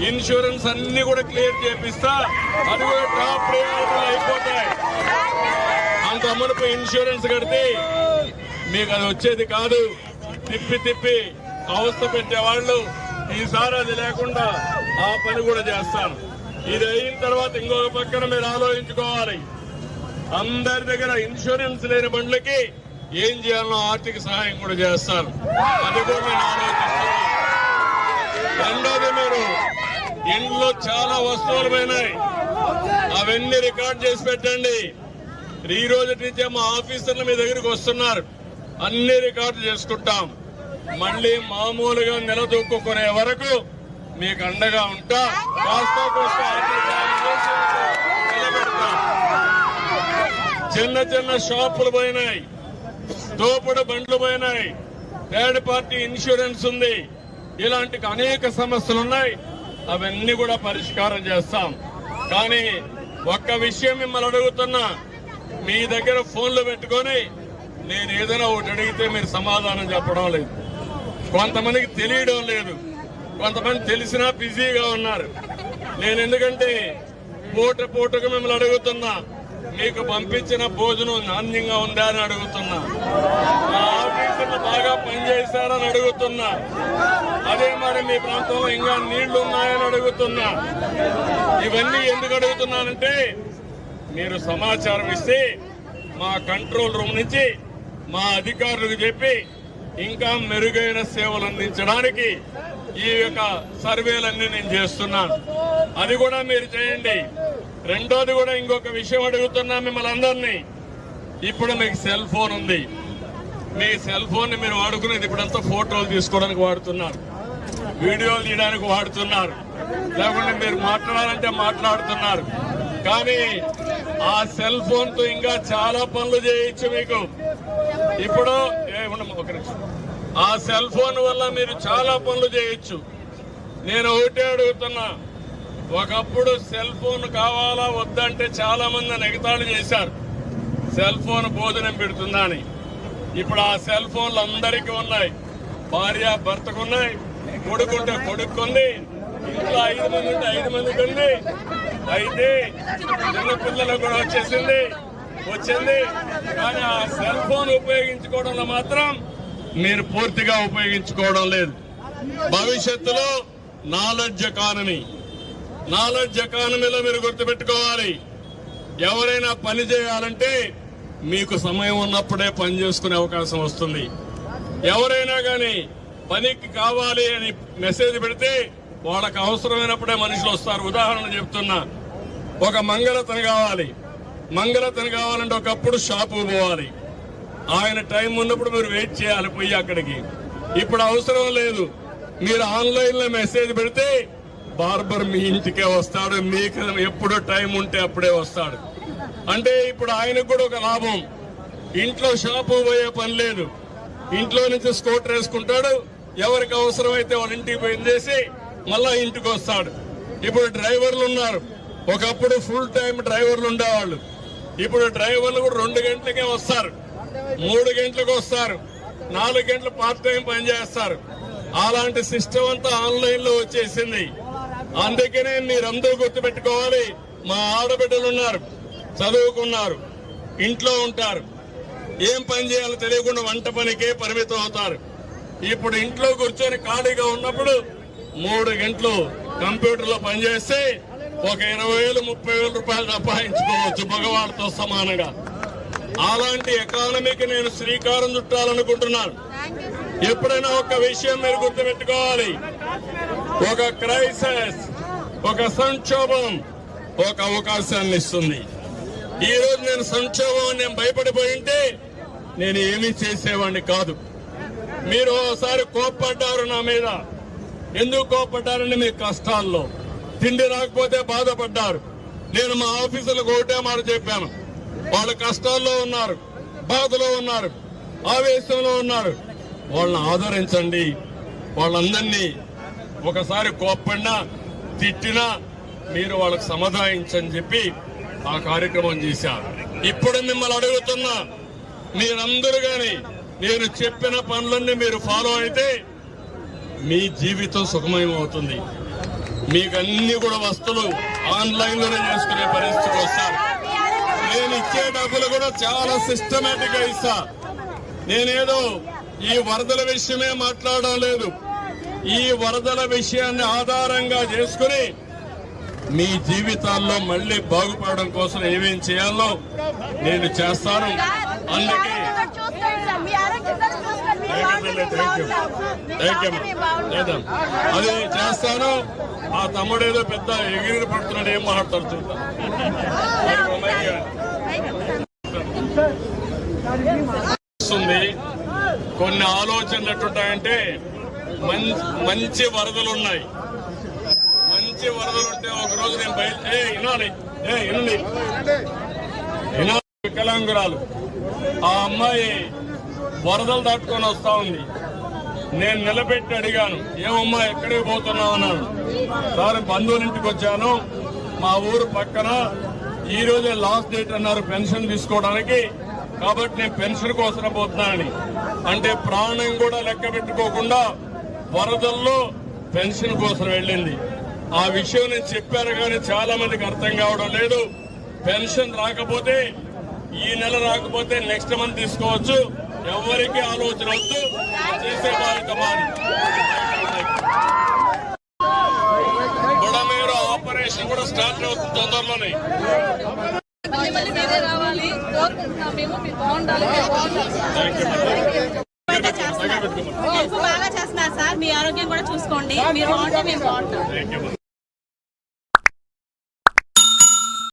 ఇన్సూరెన్స్ అన్ని కూడా క్లియర్ చేపిస్తా, అది కూడా టాప్ ప్రయారిటీ అయిపోతాయి. అంత అమలుపై ఇన్సూరెన్స్ కడితే మీకు అది వచ్చేది కాదు. తిప్పి తిప్పి అవస్థ పెట్టేవాళ్ళు, ఈసారి అది లేకుండా ఆ పని కూడా చేస్తాను. ఇది అయిన తర్వాత ఇంకొక పక్కన మీరు ఆలోచించుకోవాలి, అందరి దగ్గర ఇన్సూరెన్స్ లేని బండ్లకి ఏం చేయాలో ఆర్థిక సహాయం కూడా చేస్తాను. అది కూడా నేను ఆలోచిస్తున్నాను. రెండోది, మీరు ఇంట్లో చాలా వస్తువులు పోయినాయి, అవన్నీ రికార్డ్ చేసి పెట్టండి. ఈ రోజు నుంచే మా ఆఫీసర్లు మీ దగ్గరికి వస్తున్నారు, అన్ని రికార్డు చేసుకుంటాం. మళ్ళీ మామూలుగా నిలదొక్కునే వరకు మీకు అండగా ఉంటా. కాస్త నిలబెడతాం. చిన్న చిన్న షాపులు పోయినాయి, తోపుడు బండ్లు పోయినాయి, థర్డ్ పార్టీ ఇన్సూరెన్స్ ఉంది, ఇలాంటి అనేక సమస్యలు ఉన్నాయి. అవన్నీ కూడా పరిష్కారం చేస్తాం. కానీ ఒక్క విషయం మిమ్మల్ని అడుగుతున్నా, మీ దగ్గర ఫోన్లు పెట్టుకొని నేను ఏదైనా ఒకటి అడిగితే మీరు సమాధానం చెప్పడం లేదు. కొంతమందికి తెలియడం లేదు, కొంతమంది తెలిసినా బిజీగా ఉన్నారు. నేను ఎందుకంటే పూటకు మిమ్మల్ని అడుగుతున్నా, మీకు పంపించిన భోజనం నాణ్యంగా ఉందా అని అడుగుతున్నా, మా ఆఫీసులు బాగా పనిచేశారని అడుగుతున్నా, అదే మరి మీ ప్రాంతంలో ఇంకా నీళ్లు ఉన్నాయని అడుగుతున్నా. ఇవన్నీ ఎందుకు అడుగుతున్నానంటే, మీరు సమాచారం ఇస్తే మా కంట్రోల్ రూమ్ నుంచి మా అధికారులకు చెప్పి ఇంకా మెరుగైన సేవలు అందించడానికి ఈ యొక్క సర్వేలన్నీ నేను చేస్తున్నాను. అది కూడా మీరు చేయండి. రెండోది కూడా ఇంకొక విషయం అడుగుతున్నా మిమ్మల్ని అందరినీ. ఇప్పుడు మీకు సెల్ ఫోన్ ఉంది, మీ సెల్ ఫోన్ ని మీరు వాడుకునేది ఇప్పుడంతా ఫోటోలు తీసుకోవడానికి వాడుతున్నారు, వీడియోలు తీయడానికి వాడుతున్నారు, లేకుంటే మీరు మాట్లాడాలంటే మాట్లాడుతున్నారు. కానీ ఆ సెల్ ఫోన్ తో ఇంకా చాలా పనులు చేయొచ్చు మీకు. ఇప్పుడు ఆ సెల్ ఫోన్ వల్ల మీరు చాలా పనులు చేయొచ్చు. నేను ఒకటే అడుగుతున్నా, ఒకప్పుడు సెల్ ఫోన్ కావాలా వద్దంటే చాలా మంది ఎగతాళి చేశారు, సెల్ ఫోన్ భోజనం పెడుతుందా అని. ఇప్పుడు ఆ సెల్ ఫోన్లు అందరికీ ఉన్నాయి, భార్య భర్తకు ఉన్నాయి, కొడుకుంటే కొడుకుంది, ఇంట్లో 5 మంది ఉంటే 5 మందికి ఉంది. అయితే చిన్న పిల్లలకు కూడా వచ్చింది. కానీ ఆ సెల్ ఫోన్ ఉపయోగించుకోవడంలో మాత్రం మీరు పూర్తిగా ఉపయోగించుకోవడం లేదు. భవిష్యత్తులో నాలెడ్జ్ ఎకానమీలో మీరు గుర్తుపెట్టుకోవాలి, ఎవరైనా పని చేయాలంటే మీకు సమయం ఉన్నప్పుడే పని చేసుకునే అవకాశం వస్తుంది. ఎవరైనా కానీ పనికి కావాలి అని మెసేజ్ పెడితే వాళ్ళకి అవసరమైనప్పుడే మనుషులు వస్తారు. ఉదాహరణ చెప్తున్నా, ఒక మంగళతను కావాలంటే ఒకప్పుడు షాపు పోవాలి, ఆయన టైం ఉన్నప్పుడు మీరు వెయిట్ చేయాలి పోయి అక్కడికి. ఇప్పుడు అవసరం లేదు, మీరు ఆన్లైన్ లో మెసేజ్ పెడితే బార్బర్ మీ ఇంటికే వస్తాడు, మీకు ఎప్పుడు టైం ఉంటే అప్పుడే వస్తాడు. అంటే ఇప్పుడు ఆయనకు కూడా ఒక లాభం, ఇంట్లో షాపు పోయే పని లేదు, ఇంట్లో నుంచి స్కూటర్ వేసుకుంటాడు, ఎవరికి అవసరమైతే వాళ్ళ ఇంటికి పోయి చేసి మళ్ళా ఇంటికి వస్తాడు. ఇప్పుడు డ్రైవర్లు ఉన్నారు, ఒకప్పుడు ఫుల్ టైం డ్రైవర్లు ఉండేవాళ్ళు, ఇప్పుడు డ్రైవర్లు కూడా 2 గంటలకే వస్తారు, 3 గంటలకు వస్తారు, 4 గంటలు పార్ట్ టైం పనిచేస్తారు. అలాంటి సిస్టమ్ అంతా ఆన్లైన్ లో వచ్చేసింది. అందుకనే మీరందరూ గుర్తుపెట్టుకోవాలి, మా ఆడబిడ్డలు ఉన్నారు, చదువుకున్నారు, ఇంట్లో ఉంటారు, ఏం పని చేయాలో తెలియకుండా వంట పనికే పరిమితం అవుతారు. ఇప్పుడు ఇంట్లో కూర్చొని ఖాళీగా ఉన్నప్పుడు 3 గంటలు కంప్యూటర్ లో పనిచేస్తే ఒక 20,000 30,000 రూపాయలు సంపాదించుకోవచ్చు మగవాళ్ళతో సమానంగా. అలాంటి ఎకానమీకి నేను శ్రీకారం చుట్టాలనుకుంటున్నాను. ఎప్పుడైనా ఒక విషయం మీరు గుర్తుపెట్టుకోవాలి, ఒక క్రైసిస్, ఒక సంక్షోభం ఒక అవకాశాన్ని ఇస్తుంది. ఈ రోజు నేను సంక్షోభం నేను భయపడిపోయింటే నేను ఏమీ చేసేవాడిని కాదు. మీరు ఒకసారి కోప్పడ్డారు నా మీద. ఎందుకు కోప్పడ్డారని మీ కష్టాల్లో తిండి రాకపోతే బాధపడ్డారు. నేను మా ఆఫీసులకు ఒకటే మాట చెప్పాను, వాళ్ళ కష్టాల్లో ఉన్నారు, బాధలో ఉన్నారు, ఆవేశంలో ఉన్నారు, వాళ్ళని ఆదరించండి. వాళ్ళందరినీ ఒకసారి కోప్పడినా తిట్టినా మీరు వాళ్ళకి సమాధానించని చెప్పి ఆ కార్యక్రమం చేశారు. ఇప్పుడు మిమ్మల్ని అడుగుతున్నా, మీరందరూ గాని నేను చెప్పిన పనులన్నీ మీరు ఫాలో అయితే మీ జీవితం సుఖమయం అవుతుంది. మీకు అన్ని కూడా వస్తువులు ఆన్లైన్ లోనే చేసుకునే పరిస్థితికి వస్తారు. నేను ఇచ్చే డబ్బులు కూడా చాలా సిస్టమేటిక్ గా ఇస్తా. నేనేదో ఈ వరదల విషయమే మాట్లాడడం లేదు. ఈ వరదల విషయాన్ని ఆధారంగా చేసుకుని మీ జీవితాల్లో మళ్లీ బాగుపడడం కోసం ఏమేం చేయాలో నేను చేస్తాను. అందుకే అదే చేస్తాను. ఆ తమ్ముడేదో పెద్ద ఎగిరి పడుతున్నాడు, ఏం మాట్లాడుతుంటా. కొన్ని ఆలోచనలు ఎట్టుంటాయంటే మంచి వరదలు ఉన్నాయి. మంచి వరదలు ఉంటే ఒక రోజు నేను వికలాంగురాలు ఆ అమ్మాయి వరదలు దాటుకొని వస్తా ఉంది. నేను నిలబెట్టి అడిగాను, ఏమమ్మా ఎక్కడికి పోతున్నావు అన్నాను. సార్ బంధువుల ఇంటికి వచ్చాను, మా ఊరు పక్కన ఈ రోజే లాస్ట్ డేట్ అన్నారు పెన్షన్ తీసుకోవడానికి, కాబట్టి నేను పెన్షన్ కోసం పోతున్నానని. అంటే ప్రాణం కూడా లెక్క పెట్టుకోకుండా వరదల్లో పెన్షన్ కోసం వెళ్ళింది. ఆ విషయం నేను చెప్పాను కానీ చాలా మందికి అర్థం కావడం లేదు. పెన్షన్ రాకపోతే ఈ నెల రాకపోతే నెక్స్ట్ మంత్ తీసుకోవచ్చు. ఎవరికి ఆలోచన వద్దు, చేసే బాధ్యత మాది. బుడమేరు ఆపరేషన్ కూడా స్టార్ట్ అవుతుంది తొందరలోనే. బాగా చేస్తున్నారు సార్, మీ ఆరోగ్యం కూడా చూసుకోండి. మీరు బాగుంటే మేము బాగుంటాం.